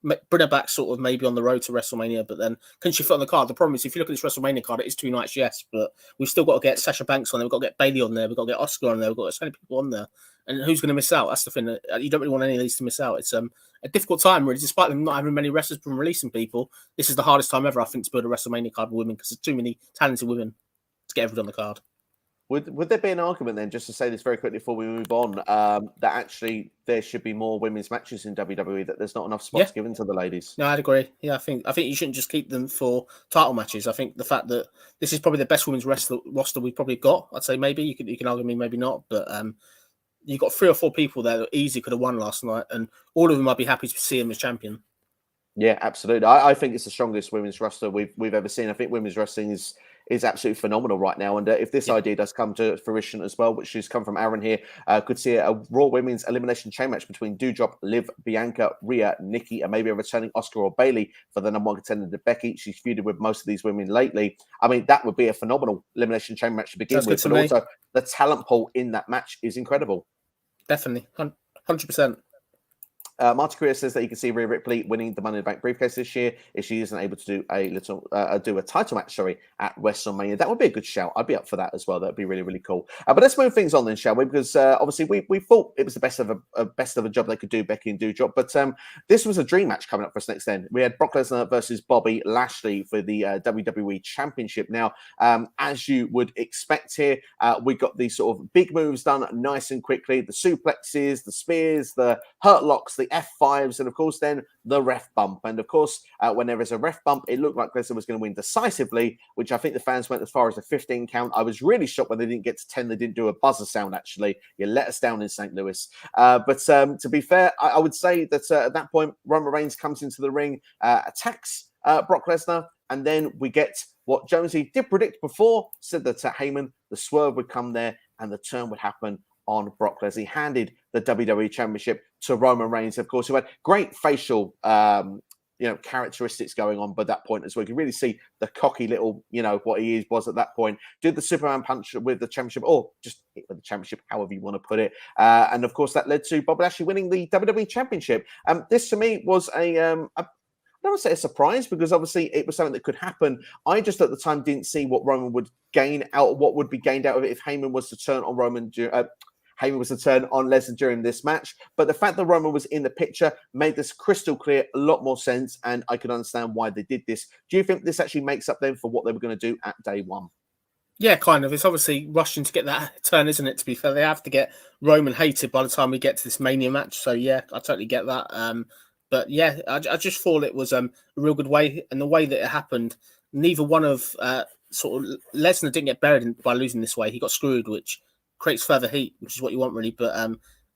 bring her back sort of maybe on the road to WrestleMania, but then can she fit on the card? The problem is, if you look at this WrestleMania card, it is 2 nights, yes, but we've still got to get Sasha Banks on there, we've got to get Bailey on there, we've got to get Oscar on there, we've got so many people on there. And who's going to miss out? That's the thing. You don't really want any of these to miss out. It's a difficult time, really. Despite them not having many wrestlers from releasing people, this is the hardest time ever, I think, to build a WrestleMania card with women, because there's too many talented women to get everyone on the card. Would there be an argument then, just to say this very quickly before we move on, that actually there should be more women's matches in WWE, that there's not enough spots given to the ladies? No, I'd agree. Yeah, I think you shouldn't just keep them for title matches. I think the fact that this is probably the best women's roster we've probably got, I'd say maybe you can argue me, maybe not, but you've got 3 or 4 people there that easily could have won last night, and all of them I'd be happy to see them as champion. Yeah, absolutely. I think it's the strongest women's roster we've ever seen. I think women's wrestling is absolutely phenomenal right now. And if this idea does come to fruition as well, which has come from Aaron here, could see a Raw Women's Elimination Chamber match between Doudrop, Liv, Bianca, Rhea, Nikki, and maybe a returning Oscar or Bailey for the number 1 contender to Becky. She's feuded with most of these women lately. I mean, that would be a phenomenal Elimination Chamber match to begin with. But also, the talent pool in that match is incredible. Definitely. 100%. Marty Korea says that you can see Rhea Ripley winning the Money in the Bank briefcase this year if she isn't able to do a title match, at WrestleMania. That would be a good shout. I'd be up for that as well. That'd be really, really cool. But let's move things on then, shall we? Because obviously we thought it was the best of a job they could do, Becky and Doudrop. But this was a dream match coming up for us next then. We had Brock Lesnar versus Bobby Lashley for the WWE Championship. Now, as you would expect here, we got these sort of big moves done nice and quickly. The suplexes, the spears, the hurt locks, the F5s, and of course then the ref bump. And of course, when there is a ref bump, it looked like Lesnar was going to win decisively, which I think the fans went as far as a 15 count. I was really shocked when they didn't get to 10. They didn't do a buzzer sound, actually. You let us down in St. Louis. But to be fair, I would say that at that point, Roman Reigns comes into the ring, attacks Brock Lesnar, and then we get what Jonesy did predict before, said that Heyman, the swerve would come there, and the turn would happen on Brock Lesnar. He handed the WWE Championship to Roman Reigns, of course, who had great facial, characteristics going on by that point as well. You can really see the cocky little, what he was at that point. Did the Superman punch with the championship, or just hit with the championship, however you want to put it. And of course, that led to Bobby Lashley winning the WWE Championship. This to me was I don't want to say a surprise, because obviously it was something that could happen. I just at the time didn't see what Roman would gain out, what would be gained out of it if Heyman was to turn on Heyman was to turn on Lesnar during this match. But the fact that Roman was in the picture made this crystal clear, a lot more sense, and I can understand why they did this. Do you think this actually makes up then for what they were going to do at day 1? Yeah, kind of. It's obviously rushing to get that turn, isn't it? To be fair, they have to get Roman hated by the time we get to this Mania match. So yeah, I totally get that. But yeah, I just thought it was a real good way, and the way that it happened, neither one of sort of Lesnar didn't get buried by losing this way. He got screwed, which creates further heat, which is what you want really. But I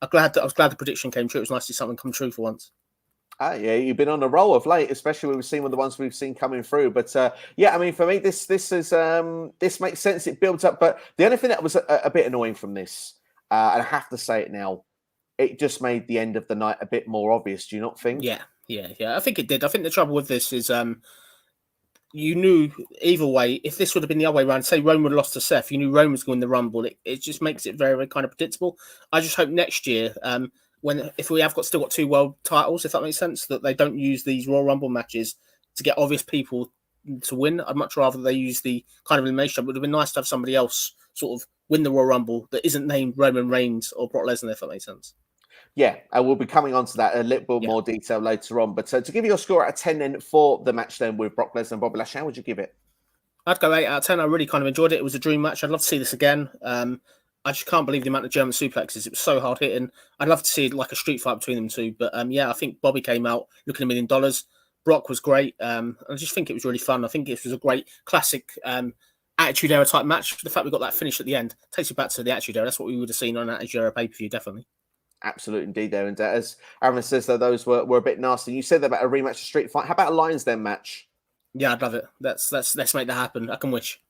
was glad the prediction came true. It was nice to see something come true for once. Yeah, you've been on a roll of late, especially when we've seen with the ones we've seen coming through. But yeah, I mean, for me, this is this makes sense. It builds up, but the only thing that was a bit annoying from this, and I have to say it now, it just made the end of the night a bit more obvious. Do you not think? Yeah. I think it did. I think the trouble with this is you knew either way, if this would have been the other way around, say Roman would have lost to Seth, you knew Roman was going to win the Rumble. It just makes it very, very kind of predictable. I just hope next year, if we have still got 2 world titles, if that makes sense, that they don't use these Royal Rumble matches to get obvious people to win. I'd much rather they use the kind of elimination. It would have been nice to have somebody else sort of win the Royal Rumble that isn't named Roman Reigns or Brock Lesnar, if that makes sense. Yeah, we'll be coming on to that a little bit more detail later on. But to give you a score out of 10 then for the match then with Brock Lesnar and Bobby Lashley, how would you give it? I'd go 8 out of 10. I really kind of enjoyed it. It was a dream match. I'd love to see this again. I just can't believe the amount of German suplexes. It was so hard hitting. I'd love to see like a street fight between them two. But yeah, I think Bobby came out looking $1 million. Brock was great. I just think it was really fun. I think it was a great classic Attitude Era type match. The fact we got that finish at the end takes you back to the Attitude Era. That's what we would have seen on Attitude Era pay-per-view, definitely. Absolutely, indeed, there. And as Aaron says, though, those were a bit nasty. You said about a rematch of Street Fight. How about a Lions Den match? Yeah, I'd love it. Let's make that happen. I can wish.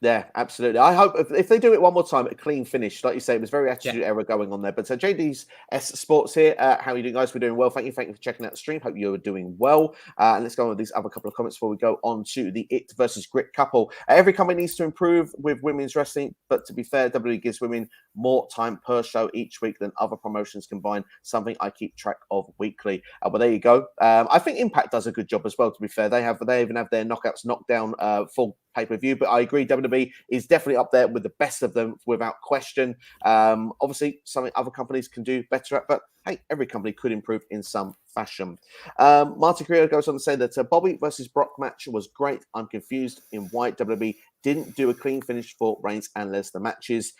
Yeah, absolutely. I hope if they do it one more time, a clean finish, like you say, it was very Attitude Era going on there. But JD's S Sports here. How are you doing, guys? We're doing well. Thank you for checking out the stream. Hope you're doing well. And let's go on with these other couple of comments before we go on to the It versus Grit couple. Every company needs to improve with women's wrestling, but to be fair, WWE gives women more time per show each week than other promotions combined. Something I keep track of weekly. Well, there you go. I think Impact does a good job as well. To be fair, they even have their knockouts, knockdown, full pay-per-view, but I agree WWE is definitely up there with the best of them without question. Obviously something other companies can do better at, but hey, every company could improve in some fashion. Martin Carrillo goes on to say that Bobby versus Brock match was great. I'm confused in why WWE didn't do a clean finish for Reigns and Lesnar matches.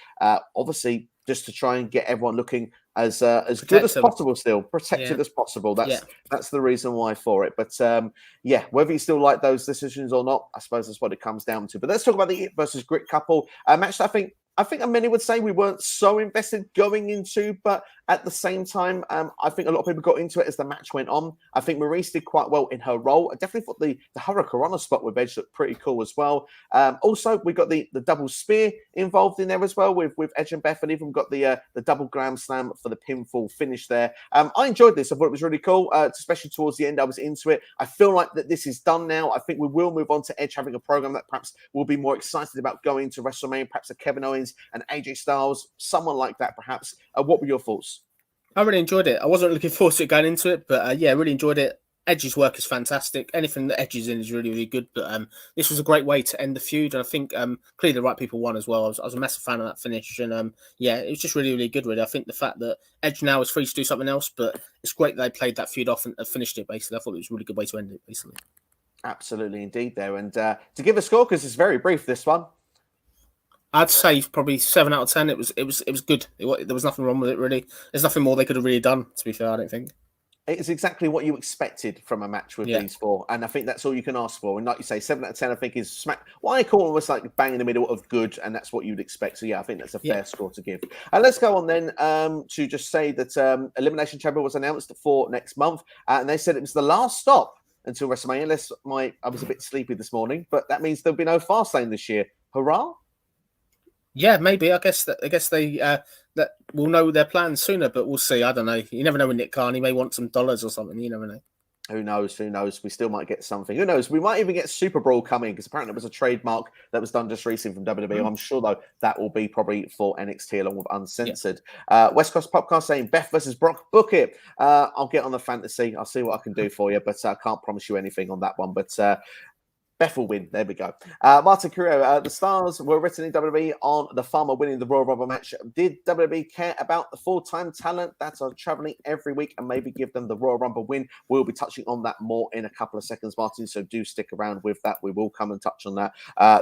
Obviously just to try and get everyone looking as good as possible, still protected as possible. That's the reason why for it. But yeah, whether you still like those decisions or not, I suppose that's what it comes down to. But let's talk about the It versus Grit couple match. That I think many would say we weren't so invested going into, but at the same time, I think a lot of people got into it as the match went on. I think Maurice did quite well in her role. I definitely thought the Hurricane spot with Edge looked pretty cool as well. Also, we got the double spear involved in there as well with Edge and Beth, and even got the double Grand Slam for the pinfall finish there. I enjoyed this. I thought it was really cool, especially towards the end. I was into it. I feel like that this is done now. I think we will move on to Edge having a program that perhaps we'll be more excited about going to WrestleMania, perhaps a Kevin Owens and AJ Styles, someone like that, perhaps. What were your thoughts? I really enjoyed it. I wasn't looking forward to it going into it, but yeah, really enjoyed it. Edge's work is fantastic. Anything that Edge is in is really, really good. But this was a great way to end the feud, and I think clearly the right people won as well. I was a massive fan of that finish, and yeah, it was just really, really good. Really, I think the fact that Edge now is free to do something else, but it's great that they played that feud off and finished it. Basically, I thought it was a really good way to end it. Basically, absolutely, indeed, there. And to give a score, because it's very brief, this one. I'd say probably 7 out of 10. It was good. There was nothing wrong with it, really. There's nothing more they could have really done, to be fair, I don't think. It's exactly what you expected from a match with these four. And I think that's all you can ask for. And like you say, 7 out of 10, I think, is smack. What I call almost like bang in the middle of good. And that's what you'd expect. So, yeah, I think that's a fair score to give. And let's go on then to just say that Elimination Chamber was announced for next month. And they said it was the last stop until WrestleMania. I was a bit sleepy this morning, but that means there'll be no Fastlane this year. Hurrah! Yeah, maybe. I guess they that we'll know their plans sooner, but we'll see. I don't know. You never know with Nick Khan. He may want some dollars or something. You never know. Who knows? Who knows? We still might get something. Who knows? We might even get Super Brawl coming because apparently it was a trademark that was done just recently from WWE. I'm sure, though, that will be probably for NXT along with Uncensored. West Coast Popcast saying Beth versus Brock, book it. I'll get on the fantasy. I'll see what I can do for you, but I can't promise you anything on that one. But Beth will win. There we go. Martin Carrillo, the stars were written in WWE on the Farmer winning the Royal Rumble match. Did WWE care about the full-time talent that are traveling every week and maybe give them the Royal Rumble win? We'll be touching on that more in a couple of seconds, Martin, so do stick around with that. We will come and touch on that.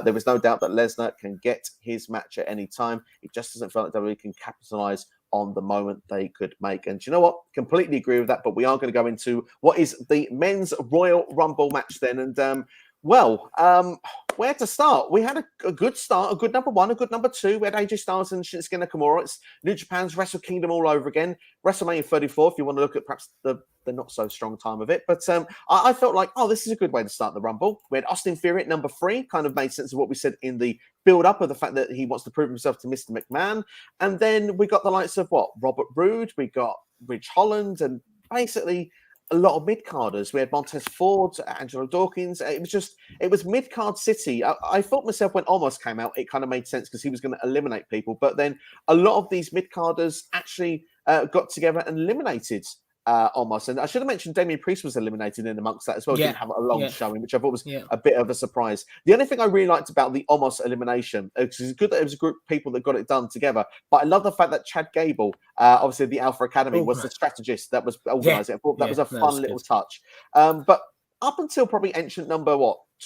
There is no doubt that Lesnar can get his match at any time. It just doesn't feel like WWE can capitalize on the moment they could make. And you know what? Completely agree with that, but we are going to go into what is the men's Royal Rumble match then. And where to start? We had a good start, a good number one, a good number two. We had AJ Styles and Shinsuke Nakamura. It's New Japan's Wrestle Kingdom all over again. WrestleMania 34, if you want to look at perhaps the not so strong time of it. But I felt like, this is a good way to start the Rumble. We had Austin Theory at number 3, kind of made sense of what we said in the build-up of the fact that he wants to prove himself to Mr. McMahon. And then we got the likes of Robert Roode, we got Ridge Holland, and basically a lot of mid-carders. We had Montez Ford, Angelo Dawkins. It was mid-card city. I thought myself when Omos came out, it kind of made sense because he was going to eliminate people. But then a lot of these mid-carders actually got together and eliminated Omos. And I should have mentioned Damian Priest was eliminated in amongst that as well. Didn't have a long showing, which I thought was a bit of a surprise. The only thing I really liked about the Omos elimination, because it's good that it was a group of people that got it done together, but I love the fact that Chad Gable, obviously the Alpha Academy, was the strategist that was organising. I thought that was a fun little touch. But up until probably entrant number,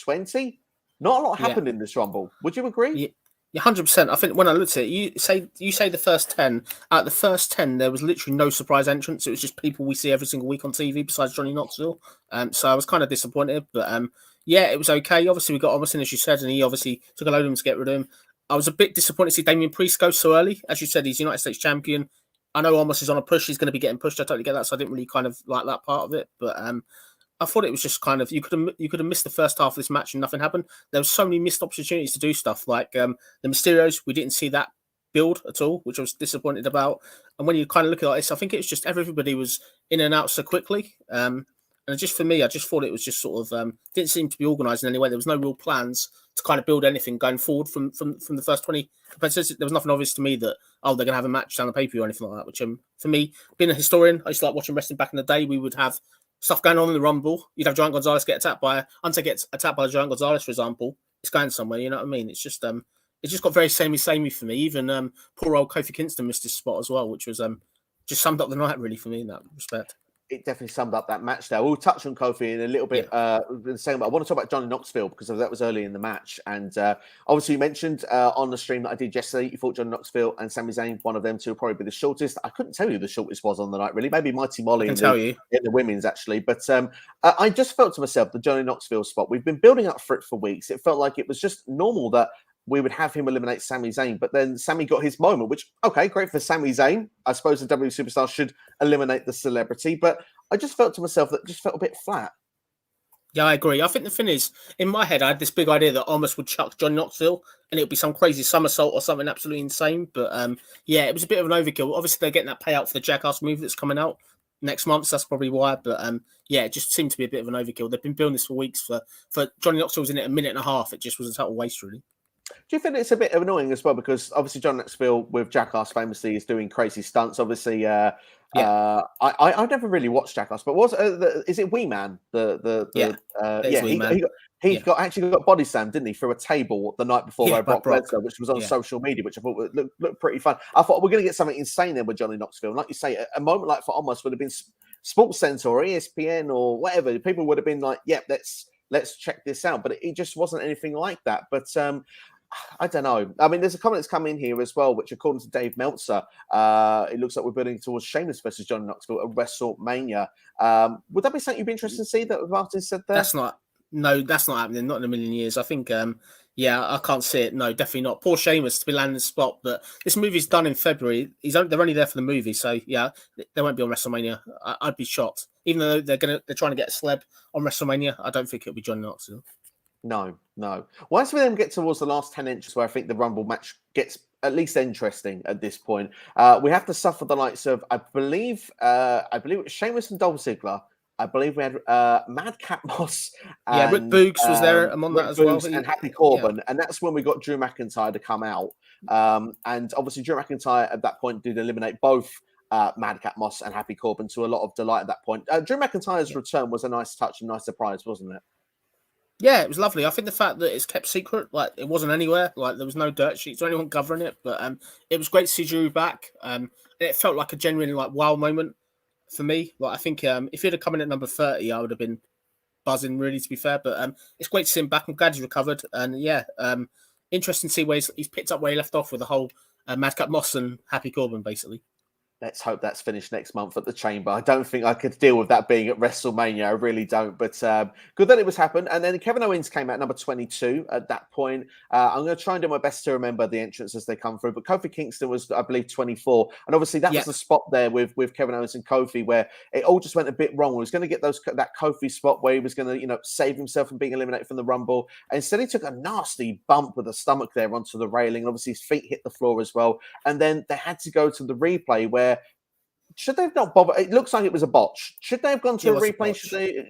20? Not a lot happened in this Rumble. Would you agree? Yeah, 100%. I think when I looked at it, you say the first 10. At the first 10, there was literally no surprise entrance. It was just people we see every single week on TV besides Johnny Knoxville. So I was kind of disappointed, but it was okay. Obviously, we got Omos in, as you said, and he obviously took a load of them to get rid of him. I was a bit disappointed to see Damian Priest go so early. As you said, he's United States champion. I know Omos is on a push. He's going to be getting pushed. I totally get that, so I didn't really kind of like that part of it. But I thought it was just kind of you could have missed the first half of this match and nothing happened. There were so many missed opportunities to do stuff like the Mysterios. We didn't see that build at all, which I was disappointed about. And when you kind of look at this, I think it was just everybody was in and out so quickly. And just for me, I just thought it was just sort of didn't seem to be organised in any way. There was no real plans to kind of build anything going forward from the first 20 competitors. There was nothing obvious to me that they're going to have a match down the pay-per-view or anything like that. Which for me, being a historian, I used to like watching wrestling back in the day. We would have stuff going on in the Rumble. You'd have Giant Gonzalez get attacked by Giant Gonzalez, for example. It's going somewhere, you know what I mean? It's just it just got very samey for me. Even poor old Kofi Kingston missed his spot as well, which was just summed up the night really for me in that respect. It definitely summed up that match there. We'll touch on Kofi in a little bit in a second, but I want to talk about Johnny Knoxville because that was early in the match. And obviously you mentioned on the stream that I did yesterday, you thought Johnny Knoxville and Sami Zayn, one of them two, would probably be the shortest. I couldn't tell you who the shortest was on the night, really. Maybe Mighty Molly in the women's, actually. But I just felt to myself, the Johnny Knoxville spot, we've been building up for it for weeks. It felt like it was just normal that we would have him eliminate Sami Zayn, but then Sami got his moment, which, okay, great for Sami Zayn. I suppose the WWE superstar should eliminate the celebrity, but I just felt to myself that it just felt a bit flat. Yeah, I agree. I think the thing is, in my head, I had this big idea that Omos would chuck Johnny Knoxville and it would be some crazy somersault or something absolutely insane. But it was a bit of an overkill. Obviously, they're getting that payout for the Jackass movie that's coming out next month, so that's probably why. But it just seemed to be a bit of an overkill. They've been building this for weeks. For Johnny Knoxville was in it a minute and a half. It just was a total waste, really. Do you think it's a bit annoying as well? Because obviously John Knoxville with Jackass famously is doing crazy stunts. Obviously, I've never really watched Jackass, but is it Wee Man? He actually got body slammed, didn't he, through a table the night before by Brock Lesnar, which was on social media, which I thought looked pretty fun. I thought we're going to get something insane there with Johnny Knoxville. And like you say, a moment like for Omos would have been Sports Center or ESPN or whatever. People would have been like, let's check this out. But it just wasn't anything like that. But I don't know. I mean, there's a comment that's come in here as well, which according to Dave Meltzer, it looks like we're building towards Sheamus versus Johnny Knoxville at WrestleMania. Would that be something you'd be interested to see that Martin said there? That's not happening. Not in a million years. I think, I can't see it. No, definitely not. Poor Sheamus to be landing the spot. But this movie's done in February. They're only there for the movie, so they won't be on WrestleMania. I'd be shocked. Even though they're trying to get a celeb on WrestleMania, I don't think it'll be Johnny Knoxville. No. Once we then get towards the last 10 inches where I think the Rumble match gets at least interesting at this point, we have to suffer the likes of, I believe it was Sheamus and Dolph Ziggler. I believe we had Madcap Moss. And, Rick Boogs was there among that as well. And Happy Corbin. And that's when we got Drew McIntyre to come out. And obviously Drew McIntyre at that point did eliminate both Madcap Moss and Happy Corbin to a lot of delight at that point. Drew McIntyre's return was a nice touch and nice surprise, wasn't it? Yeah, it was lovely. I think the fact that it's kept secret, like it wasn't anywhere, like there was no dirt sheets or anyone covering it, but it was great to see Drew back. It felt like a genuinely like wow moment for me. Like I think if he'd have come in at number 30, I would have been buzzing really, to be fair. But it's great to see him back. I'm glad he's recovered, and yeah, interesting to see where he's picked up where he left off with the whole Madcap Moss and Happy Corbin, basically. Let's hope that's finished next month at the Chamber. I don't think I could deal with that being at WrestleMania. I really don't. But good that it was happened. And then Kevin Owens came out number 22 at that point. I'm going to try and do my best to remember the entrants as they come through. But Kofi Kingston was, I believe, 24. And obviously that was the spot there with Kevin Owens and Kofi where it all just went a bit wrong. He was going to get that Kofi spot where he was going to, save himself from being eliminated from the Rumble. And instead he took a nasty bump with the stomach there onto the railing. And obviously his feet hit the floor as well. And then they had to go to the replay where should they have not bothered? It looks like it was a botch. Should they have gone to a replay?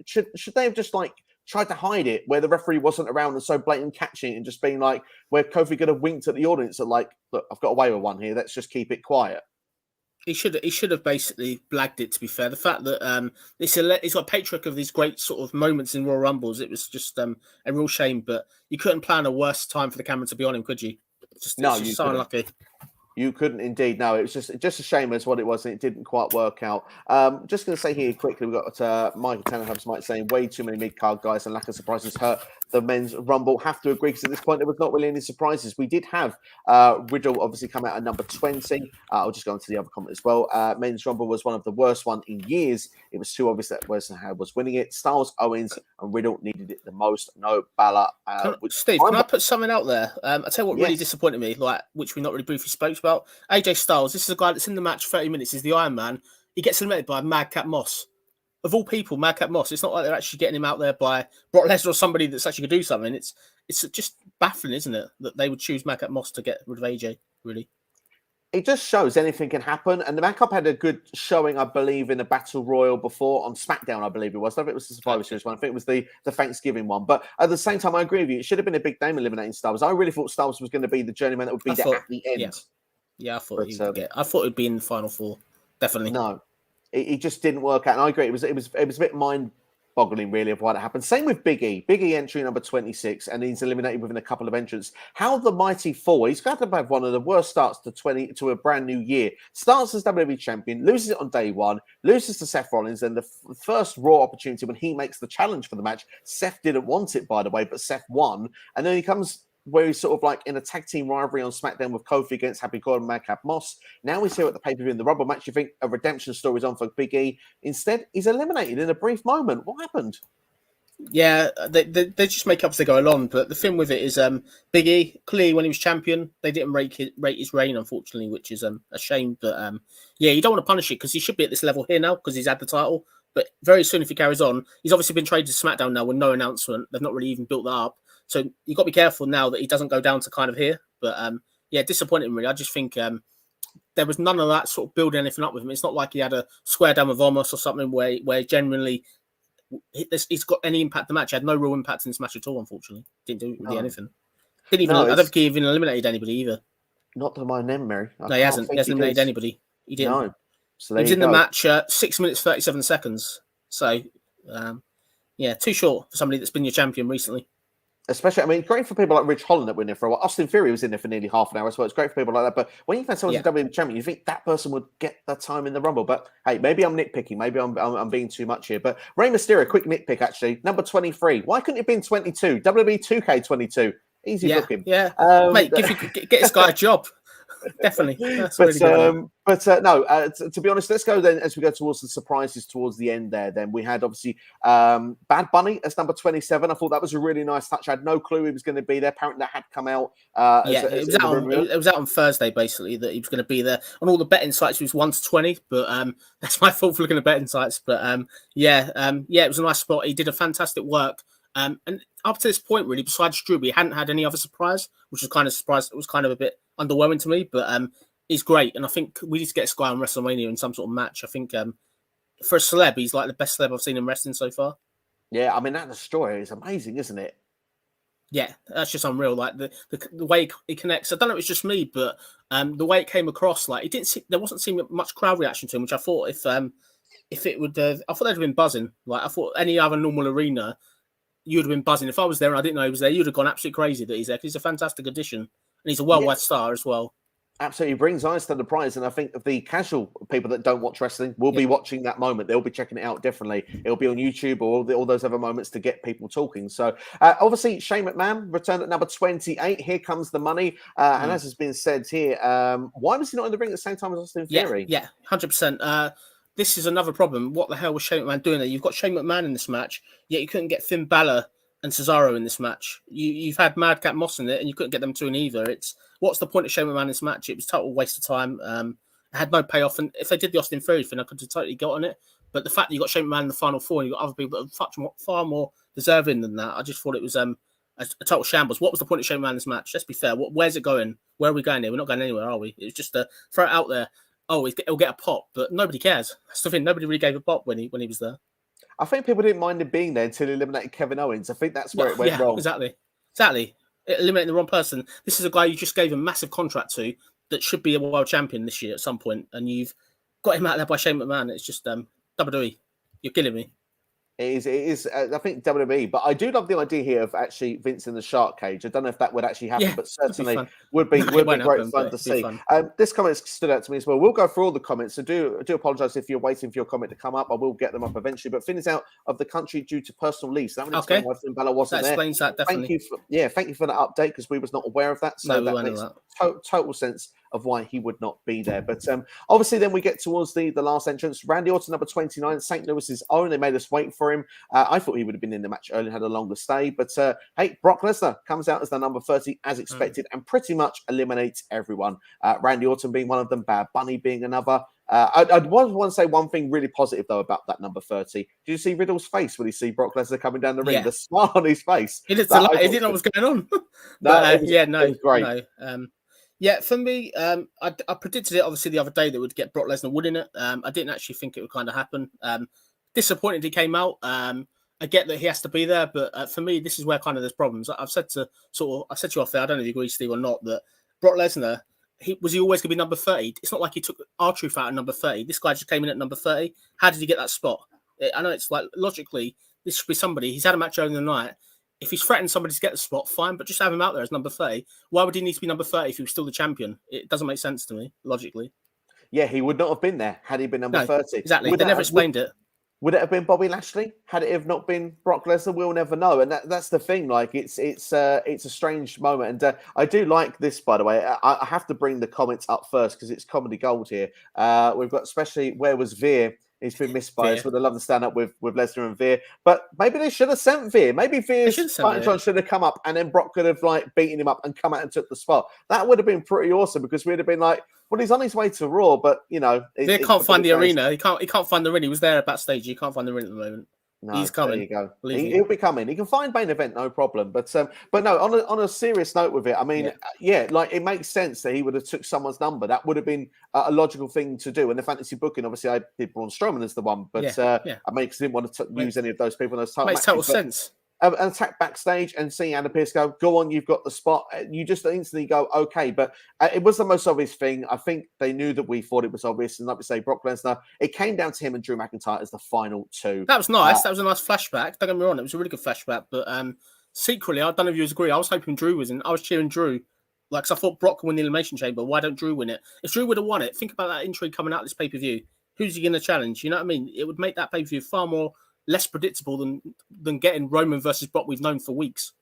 Should they have just like tried to hide it where the referee wasn't around and so blatant catching it and just being like where Kofi could have winked at the audience and like, look, I've got away with one here. Let's just keep it quiet. He should have basically blagged it. To be fair, the fact that it's got patriarch of these great sort of moments in Royal Rumbles. It was just a real shame, but you couldn't plan a worse time for the camera to be on him, could you? It's just so unlucky. You couldn't indeed. No, it was just a shame as what it was, and it didn't quite work out. Just going to say here quickly, we've got Michael Tannenhubs might saying way too many mid-card guys and lack of surprises hurt the men's Rumble. Have to agree because at this point there was not really any surprises. We did have Riddle obviously come out at number 20. I'll just go into the other comment as well. Men's Rumble was one of the worst one in years. It was too obvious that Lesnar was winning it. Styles, Owens, and Riddle needed it the most. No Balor. Steve, can I put something out there? I'll tell you what really disappointed me, like which we not really briefly spoke about. AJ Styles, this is a guy that's in the match 30 minutes. He's the Iron Man. He gets eliminated by Madcap Moss. Of all people, Madcap Moss. It's not like they're actually getting him out there by Brock Lesnar or somebody that's actually going to do something. It's just baffling, isn't it, that they would choose Madcap Moss to get rid of AJ, really. It just shows anything can happen. And the Madcap had a good showing, I believe, in a Battle Royal before on SmackDown, I believe it was. I don't think it was the Survivor Series one. I think it was the Thanksgiving one. But at the same time, I agree with you. It should have been a big name eliminating Styles. I really thought Styles was going to be the journeyman that would be there at the end. Yeah, I thought it would be in the final four. Definitely. No, it just didn't work out. And I agree. It was a bit mind-boggling, really, of why that happened. Same with Big E. Big E entry number 26, and he's eliminated within a couple of entrants. How the mighty four? He's got to have one of the worst starts to a brand new year. Starts as WWE champion, loses it on day one, loses to Seth Rollins, and the first Raw opportunity when he makes the challenge for the match. Seth didn't want it, by the way, but Seth won, and then he comes where he's sort of like in a tag team rivalry on SmackDown with Kofi against Happy Corbin and Madcap Moss. Now he's here at the pay-per-view in the Rumble match. You think a redemption story is on for Big E. Instead, he's eliminated in a brief moment. What happened? Yeah, they just make up as they go along. But the thing with it is Big E, clearly when he was champion, they didn't rate his reign, unfortunately, which is a shame. But you don't want to punish it because he should be at this level here now because he's had the title. But very soon, if he carries on, he's obviously been traded to SmackDown now with no announcement. They've not really even built that up. So you've got to be careful now that he doesn't go down to kind of here. But disappointing really. I just think there was none of that sort of building anything up with him. It's not like he had a square down with Omos or something where generally he's got any impact in the match. He had no real impact in this match at all, unfortunately. Didn't do really anything. I don't think he even eliminated anybody either. Not to my memory. No, he hasn't. He hasn't eliminated anybody. He didn't. No. So he was in the match 6 minutes, 37 seconds. So, too short for somebody that's been your champion recently. Especially, I mean, great for people like Rich Holland that were in there for a while. Austin Theory was in there for nearly half an hour as well. It's great for people like that. But when you've had someone who's WWE champion, you think that person would get the time in the Rumble. But hey, maybe I'm nitpicking. Maybe I'm being too much here. But Rey Mysterio, quick nitpick actually. Number 23. Why couldn't it have been 22? WWE 2K22. Easy booking. Yeah, mate, get this guy a job. Definitely. That's really good. To be honest, let's go then as we go towards the surprises towards the end there. Then we had obviously Bad Bunny as number 27. I thought that was a really nice touch. I had no clue he was going to be there. Apparently that had come out. It was out on Thursday, basically, that he was going to be there. On all the betting sites, it was 1 to 20, but that's my fault for looking at betting sites. But it was a nice spot. He did a fantastic work. And up to this point, really, besides Drew, we hadn't had any other surprise, which was kind of surprised. It was kind of a bit underwhelming to me, but he's great. And I think we need to get this guy on WrestleMania in some sort of match. I think for a celeb, he's like the best celeb I've seen in wrestling so far. Yeah, I mean, that story is amazing, isn't it? Yeah, that's just unreal. Like the way he connects. I don't know if it's just me, but the way it came across, like there wasn't seeming much crowd reaction to him, which I thought if it would, I thought they'd have been buzzing. Like I thought any other normal arena, you would have been buzzing. If I was there and I didn't know he was there, you'd have gone absolutely crazy that he's there. 'Cause he's a fantastic addition, and he's a worldwide star as well. Absolutely brings eyes to the prize, and I think the casual people that don't watch wrestling will be watching that moment. They'll be checking it out differently. It'll be on YouTube or all those other moments to get people talking. So obviously Shane McMahon returned at number 28. Here comes the money, and as has been said here, why was he not in the ring at the same time as Austin Theory? Yeah, 100%. This is another problem. What the hell was Shane McMahon doing there? You've got Shane McMahon in this match, yet you couldn't get Finn Balor and Cesaro in this match. You've had Madcap Moss in it, and you couldn't get them two in either. What's the point of Shane McMahon in this match? It was a total waste of time. It had no payoff, and if they did the Austin Theory thing, I could have totally got on it. But the fact that you got Shane McMahon in the final four, and you got other people that are far more deserving than that, I just thought it was a total shambles. What was the point of Shane McMahon in this match? Let's be fair. Where's it going? Where are we going here? We're not going anywhere, are we? It was just to throw it out there. Oh, it'll get a pop, but nobody cares. That's the thing. Nobody really gave a pop when he was there. I think people didn't mind him being there until he eliminated Kevin Owens. I think that's where it went wrong. Exactly. Eliminating the wrong person. This is a guy you just gave a massive contract to that should be a world champion this year at some point, and you've got him out there by Shane McMahon. It's just WWE. You're killing me. It is. I think WWE, but I do love the idea here of actually Vince in the shark cage. I don't know if that would actually happen, but certainly would be great fun to see. This comment stood out to me as well. We'll go through all the comments, so do apologise if you're waiting for your comment to come up. I will get them up eventually. But Finn is out of the country due to personal leave. That would explain why Finn Balor wasn't there. That explains that, definitely. Thank you for that update, because we was not aware of that. So that makes total sense of why he would not be there. But obviously then we get towards the last entrance. Randy Orton, number 29, St. Louis's own. They made us wait for him. I thought he would have been in the match early and had a longer stay. But hey, Brock Lesnar comes out as the number 30 as expected and pretty much eliminates everyone. Randy Orton being one of them, Bad Bunny being another. I'd want to say one thing really positive, though, about that number 30. Did you see Riddle's face when he see Brock Lesnar coming down the ring? Yeah. The smile on his face. He didn't know what was going on. It was great. Yeah, for me, I predicted it obviously the other day that would get Brock Lesnar winning it. I didn't actually think it would kind of happen. Disappointed he came out. I get that he has to be there, but for me, this is where kind of there's problems. I've said to you off there, I don't know if you agree, Steve, or not, that Brock Lesnar, was he always going to be number 30? It's not like he took R-Truth out at number 30. This guy just came in at number 30. How did he get that spot? I know it's like, logically, this should be somebody. He's had a match earlier in the night. If he's threatened somebody to get the spot, fine, but just have him out there as number 30. Why would he need to be number 30 if he was still the champion? It doesn't make sense to me, logically. Yeah, he would not have been there had he been number 30. Exactly. They never explained it. Would it have been Bobby Lashley? Had it have not been Brock Lesnar? We'll never know. And that's the thing. Like, it's a strange moment. And I do like this, by the way. I have to bring the comments up first because it's comedy gold here. We've got especially Where Was Veer? He's been missed by us. Would have loved to stand up with Lesnar and Veer. But maybe they should have sent Veer. Maybe Veer's fighting should have come up and then Brock could have like beaten him up and come out and took the spot. That would have been pretty awesome because we'd have been like, well, he's on his way to Raw, but you know, Veer can't find the arena. He can't find the ring. He was there backstage. He can't find the ring at the moment. No, he's coming. There you go. He'll be coming. He can find main event, no problem. But no. On a serious note with it, I mean, like it makes sense that he would have took someone's number. That would have been a logical thing to do. And the fantasy booking, obviously, I did Braun Strowman as the one, but I didn't want to use any of those people in those title matches. Makes total sense. An attack backstage and seeing Adam Pearce go on, you've got the spot. You just instantly go, okay. But it was the most obvious thing. I think they knew that we thought it was obvious. And like we say, Brock Lesnar, it came down to him and Drew McIntyre as the final two. That was nice. That was a nice flashback. Don't get me wrong. It was a really good flashback. But secretly, I don't know if you agree. I was hoping Drew was in. I was cheering Drew. Like, 'cause I thought Brock would win the Elimination Chamber. Why don't Drew win it? If Drew would have won it, think about that intrigue coming out of this pay-per-view. Who's he going to challenge? You know what I mean? It would make that pay-per-view far more less predictable than getting Roman versus Brock we've known for weeks.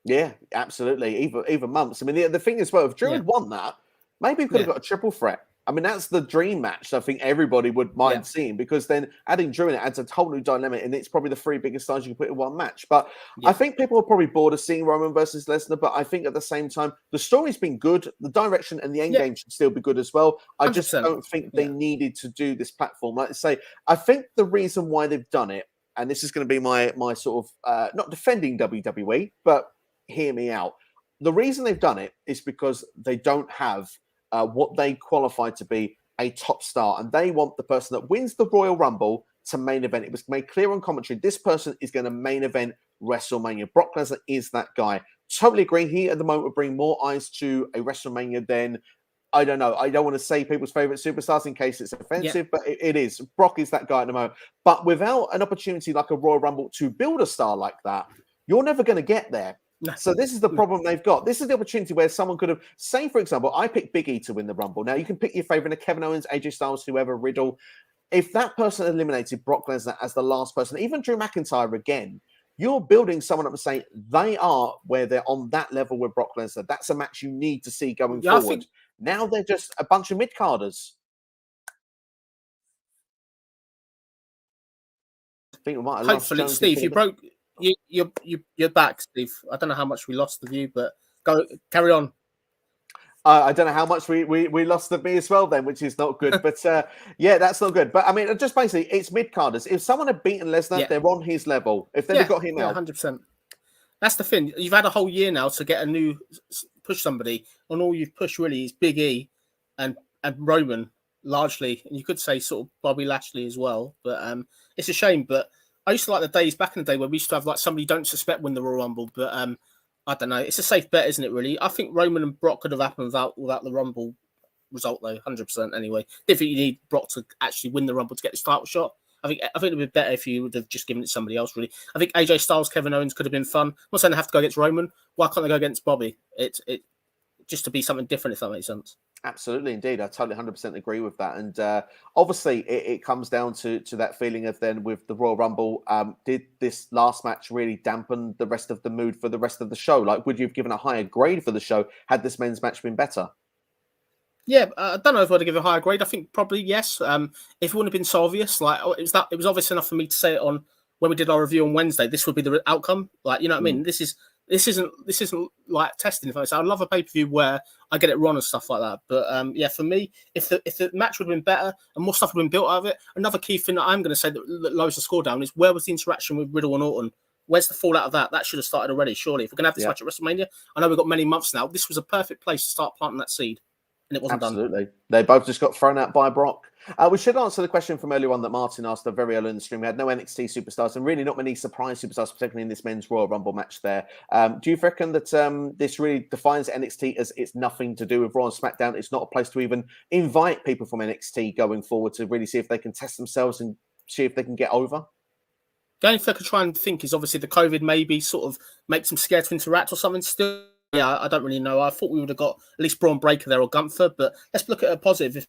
Yeah, absolutely. Even months. I mean, the thing is, well, if Drew had won that, maybe we could have got a triple threat. I mean, that's the dream match. I think everybody would mind seeing because then adding Drew in it adds a whole new dynamic, and it's probably the three biggest stars you can put in one match. But I think people are probably bored of seeing Roman versus Lesnar. But I think at the same time, the story's been good. The direction and the end game should still be good as well. I 100%. Just don't think they needed to do this platform. Like I say, I think the reason why they've done it, and this is going to be my sort of not defending WWE, but hear me out. The reason they've done it is because they don't have what they qualify to be a top star, and they want the person that wins the Royal Rumble to main event. It was made clear on commentary. This person is going to main event WrestleMania. Brock Lesnar is that guy. Totally agree. He at the moment will bring more eyes to a WrestleMania than, I don't know. I don't want to say people's favorite superstars in case it's offensive, but it is. Brock is that guy at the moment. But without an opportunity like a Royal Rumble to build a star like that, You're never going to get there. No. So this is the problem they've got. This is the opportunity where someone could have, say, for example, I picked Big E to win the Rumble. Now, you can pick your favorite, Kevin Owens, AJ Styles, whoever, Riddle. If that person eliminated Brock Lesnar as the last person, even Drew McIntyre again, you're building someone up and saying they are where they're on that level with Brock Lesnar. That's a match you need to see going forward. Now they're just a bunch of mid-carders. I think we might have hopefully, Steve, you're back, Steve. I don't know how much we lost the view, but carry on. I don't know how much we lost the me as well then, which is not good. But yeah, that's not good. But I mean, just basically, it's mid-carders. If someone had beaten Lesnar, they're on his level. If they've got him out. 100%. That's the thing. You've had a whole year now to get a new push somebody, and all you've pushed really is Big E and Roman largely, and you could say sort of Bobby Lashley as well. But it's a shame. But I used to like the days back in the day where we used to have like somebody you don't suspect win the Royal Rumble, but I don't know. It's a safe bet, isn't it, really? I think Roman and Brock could have happened without the Rumble result, though, 100% anyway. I think you need Brock to actually win the Rumble to get this title shot. I think it would be better if you would have just given it to somebody else, really. I think AJ Styles, Kevin Owens could have been fun. I'm not saying they have to go against Roman. Why can't they go against Bobby? It just to be something different, if that makes sense. Absolutely, indeed. I totally 100% agree with that. And obviously, it comes down to that feeling of then with the Royal Rumble, did this last match really dampen the rest of the mood for the rest of the show? Like, would you have given a higher grade for the show had this men's match been better? Yeah, I don't know if I'd give it a higher grade. I think probably yes. If it wouldn't have been so obvious, like it was obvious enough for me to say it on when we did our review on Wednesday. This would be the outcome. Like, you know what I mean? This isn't like testing. If I say I'd love a pay-per-view where I get it wrong and stuff like that. But yeah, for me, if the match would have been better and more stuff would have been built out of it, another key thing that I'm going to say that lowers the score down is where was the interaction with Riddle and Orton? Where's the fallout of that? That should have started already, surely. If we're going to have this match at WrestleMania, I know we've got many months now. This was a perfect place to start planting that seed. And it wasn't Absolutely. done. They both just got thrown out by Brock. We should answer the question from earlier on that Martin asked very early in the stream. We had no NXT superstars and really not many surprise superstars, particularly in this men's Royal Rumble match there. Do you reckon that this really defines NXT as it's nothing to do with Raw and SmackDown? It's not a place to even invite people from NXT going forward to really see if they can test themselves and see if they can get over? The only thing I could try and think is obviously the COVID maybe sort of makes them scared to interact or something still. Yeah, I don't really know. I thought we would have got at least Braun Breaker there or Gunther, but let's look at a positive.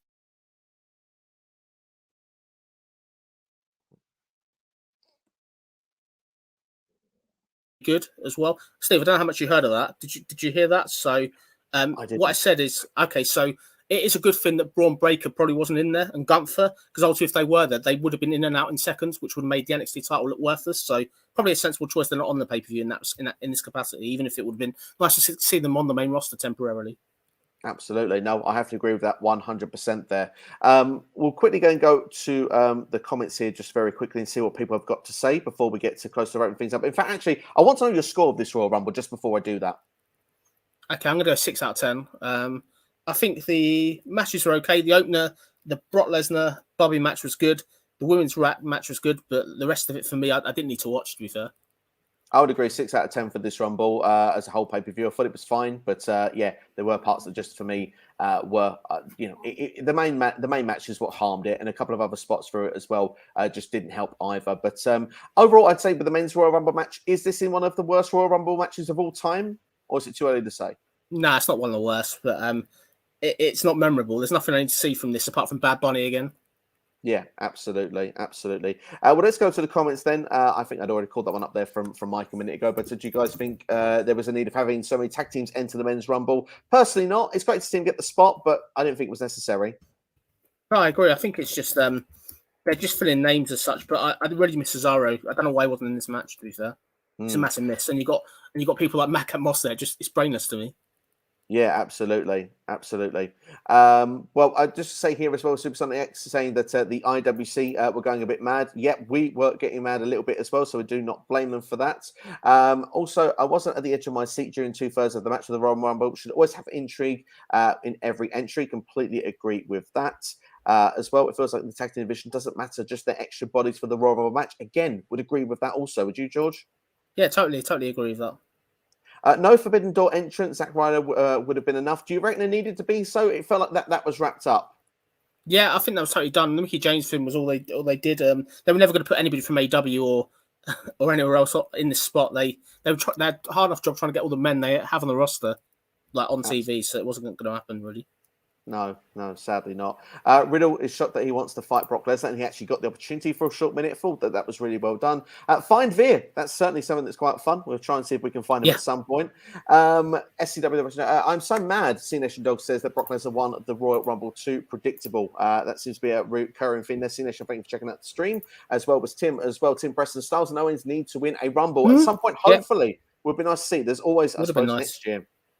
Good as well. Steve, I don't know how much you heard of that. Did you hear that? So what I said is, okay, so it is a good thing that Braun Breaker probably wasn't in there and Gunther, because ultimately if they were there, they would have been in and out in seconds, which would have made the NXT title look worthless. So probably a sensible choice. They're not on the pay-per-view in this capacity, even if it would have been nice to see them on the main roster temporarily. Absolutely. No, I have to agree with that 100% there. We'll quickly go to the comments here just very quickly and see what people have got to say before we get to close to wrapping things up. In fact, actually, I want to know your score of this Royal Rumble just before I do that. Okay, I'm going to go 6 out of 10. I think the matches were okay. The opener, the Brock Lesnar Bobby match was good. The women's match was good, but the rest of it for me, I didn't need to watch, to be fair. I would agree 6 out of 10 for this Rumble as a whole pay-per-view. I thought it was fine, but yeah, there were parts that just for me were, the main match is what harmed it, and a couple of other spots for it as well just didn't help either. But overall, I'd say with the men's Royal Rumble match, is this in one of the worst Royal Rumble matches of all time, or is it too early to say? No, it's not one of the worst, but it's not memorable. There's nothing I need to see from this apart from Bad Bunny again. Yeah, absolutely. Well, let's go to the comments then. I think I'd already called that one up there from Mike a minute ago. But did you guys think there was a need of having so many tag teams enter the men's Rumble? Personally, not. It's great to see him get the spot, but I didn't think it was necessary. No, I agree. I think it's just they're just filling names as such. But I really miss Cesaro. I don't know why he wasn't in this match. To be fair, it's a massive miss. And you got people like Matt and Moss there. It's brainless to me. Yeah, absolutely. Well, I just say here as well, Supersonic X is saying that the IWC were going a bit mad. Yep, we were getting mad a little bit as well, so I do not blame them for that. Also, I wasn't at the edge of my seat during 2/3 of the match of the Royal Rumble. Should always have intrigue in every entry. Completely agree with that. As well, it feels like the tag team division doesn't matter, just their extra bodies for the Royal Rumble match. Again, would agree with that also. Would you, George? Yeah, totally agree with that. No Forbidden Door entrance, Zack Ryder would have been enough. Do you reckon it needed to be so? It felt like that was wrapped up. Yeah, I think that was totally done. The Mickey James thing was all they did. They were never going to put anybody from AW or or anywhere else in this spot. They had a hard enough job trying to get all the men they have on the roster like on TV, so it wasn't going to happen really. No, sadly not. Riddle is shocked that he wants to fight Brock Lesnar, and he actually got the opportunity for a short minute. Thought that was really well done. Find Veer. That's certainly something that's quite fun. We'll try and see if we can find him at some point. SCW, I'm so mad. C-Nation Dog says that Brock Lesnar won the Royal Rumble too predictable. That seems to be a recurring thing there. C-Nation, thank you for checking out the stream, as well as Tim. Tim Preston, Styles and Owens need to win a Rumble at some point, hopefully. Would be nice to see. There's always, I suppose,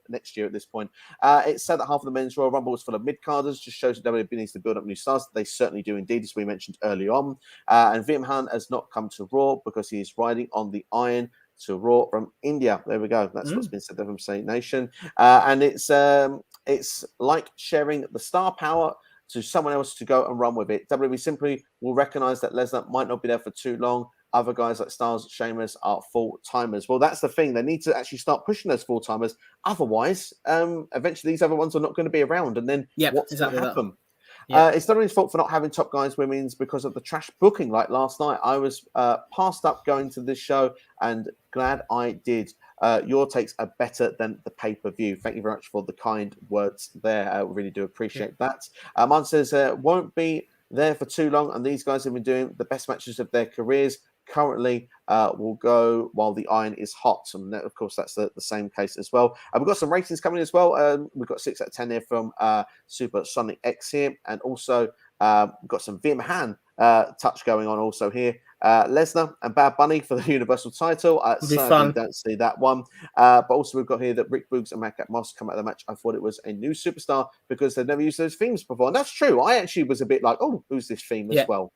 next year at this point. It's said that half of the men's Royal Rumble was full of mid-carders, just shows that WWE needs to build up new stars. They certainly do indeed, as we mentioned early on. And McMahon has not come to Raw because he is riding on the iron to Raw from India. There we go. That's what's been said there from Saint Nation. And it's like sharing the star power to someone else to go and run with it. WWE simply will recognize that Lesnar might not be there for too long. Other guys like Styles, Sheamus are full-timers. Well, that's the thing. They need to actually start pushing those full-timers. Otherwise, eventually these other ones are not going to be around. And then what's going to happen? It's WWE's fault for not having top guys women's because of the trash booking. Like last night, I was passed up going to this show and glad I did. Your takes are better than the pay-per-view. Thank you very much for the kind words there. I really do appreciate that. Man says, won't be there for too long, and these guys have been doing the best matches of their careers. Currently will go while the iron is hot. And of course, that's the same case as well. We've got some ratings coming as well. We've got 6 out of 10 here from Super Sonic X here. And also we've got some Veer Mahan touch going on also here. Lesnar and Bad Bunny for the Universal title. Sadly, don't see that one. But also we've got here that Rick Boogs and Madcap Moss come out of the match. I thought it was a new superstar because they've never used those themes before. And that's true. I actually was a bit like, oh, who's this theme as well?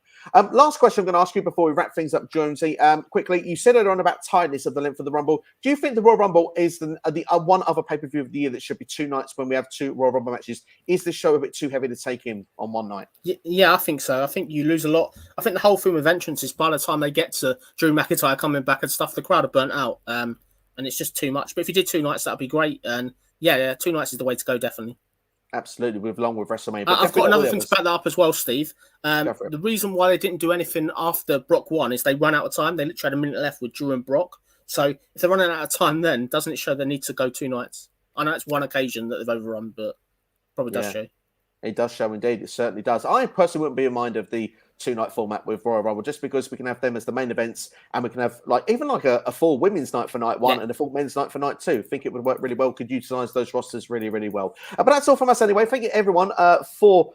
Last question I'm going to ask you before we wrap things up, Jonesy. Quickly, you said earlier on about tiredness of the length of the Rumble. Do you think the Royal Rumble is the one other pay-per-view of the year that should be 2 nights when we have 2 Royal Rumble matches? Is this show a bit too heavy to take in on one night? Yeah, I think so. I think you lose a lot. I think the whole thing with entrances, by the time they get to Drew McIntyre coming back and stuff, the crowd are burnt out. And it's just too much. But if you did 2 nights, that'd be great. And yeah, 2 nights is the way to go, definitely. Absolutely, with WrestleMania. I've got another thing to back that up as well, Steve. The reason why they didn't do anything after Brock won is they ran out of time. They literally had a minute left with Drew and Brock. So if they're running out of time then, doesn't it show they need to go 2 nights? I know it's one occasion that they've overrun, but probably does show. It does show indeed. It certainly does. I personally wouldn't be in mind of the 2-night format with Royal Rumble, just because we can have them as the main events and we can have even a full women's night for night 1 and a full men's night for night 2. I think it would work really well. Could utilize those rosters really, really well. But that's all from us anyway. Thank you everyone for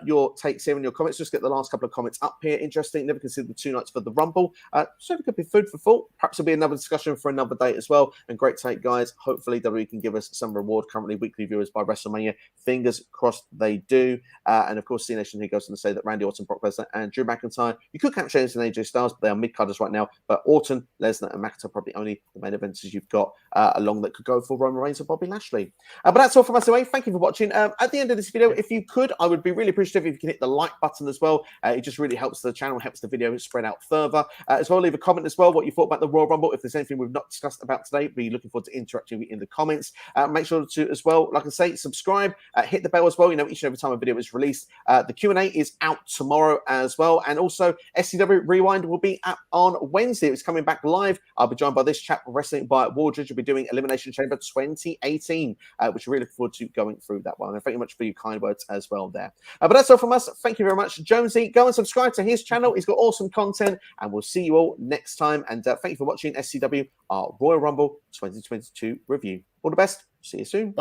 your takes here and your comments. Just get the last couple of comments up here. Interesting. Never considered the 2 nights for the Rumble. So it could be food for thought. Perhaps it'll be another discussion for another day as well. And great take, guys. Hopefully WWE can give us some reward. Currently weekly viewers by WrestleMania. Fingers crossed they do. And of course, C-Nation here goes on to say that Randy Orton, Brock Lesnar, and Drew McIntyre, you could count Sheamus and AJ Styles, but they are mid-carders right now. But Orton, Lesnar, and McIntyre probably only the main events as you've got along that could go for Roman Reigns or Bobby Lashley. But that's all from us anyway. Thank you for watching. At the end of this video, if you could, I would be really appreciative if you can hit the like button as well. It just really helps the channel, helps the video spread out further. As well, leave a comment as well what you thought about the Royal Rumble. If there's anything we've not discussed about today, be looking forward to interacting with you in the comments. Make sure to, as well, like I say, subscribe, hit the bell as well. You know, each and every time a video is released. The Q&A is out tomorrow as well. And also, SCW Rewind will be up on Wednesday. It's coming back live. I'll be joined by this chap, Wrestling by Wardridge. We'll be doing Elimination Chamber 2018, which we're really looking forward to going through that one. And thank you much for your kind words as well there. But that's all from us. Thank you very much, Jonesy. Go and subscribe to his channel. He's got awesome content, and we'll see you all next time. And thank you for watching SCW, our Royal Rumble 2022 review. All the best. See you soon.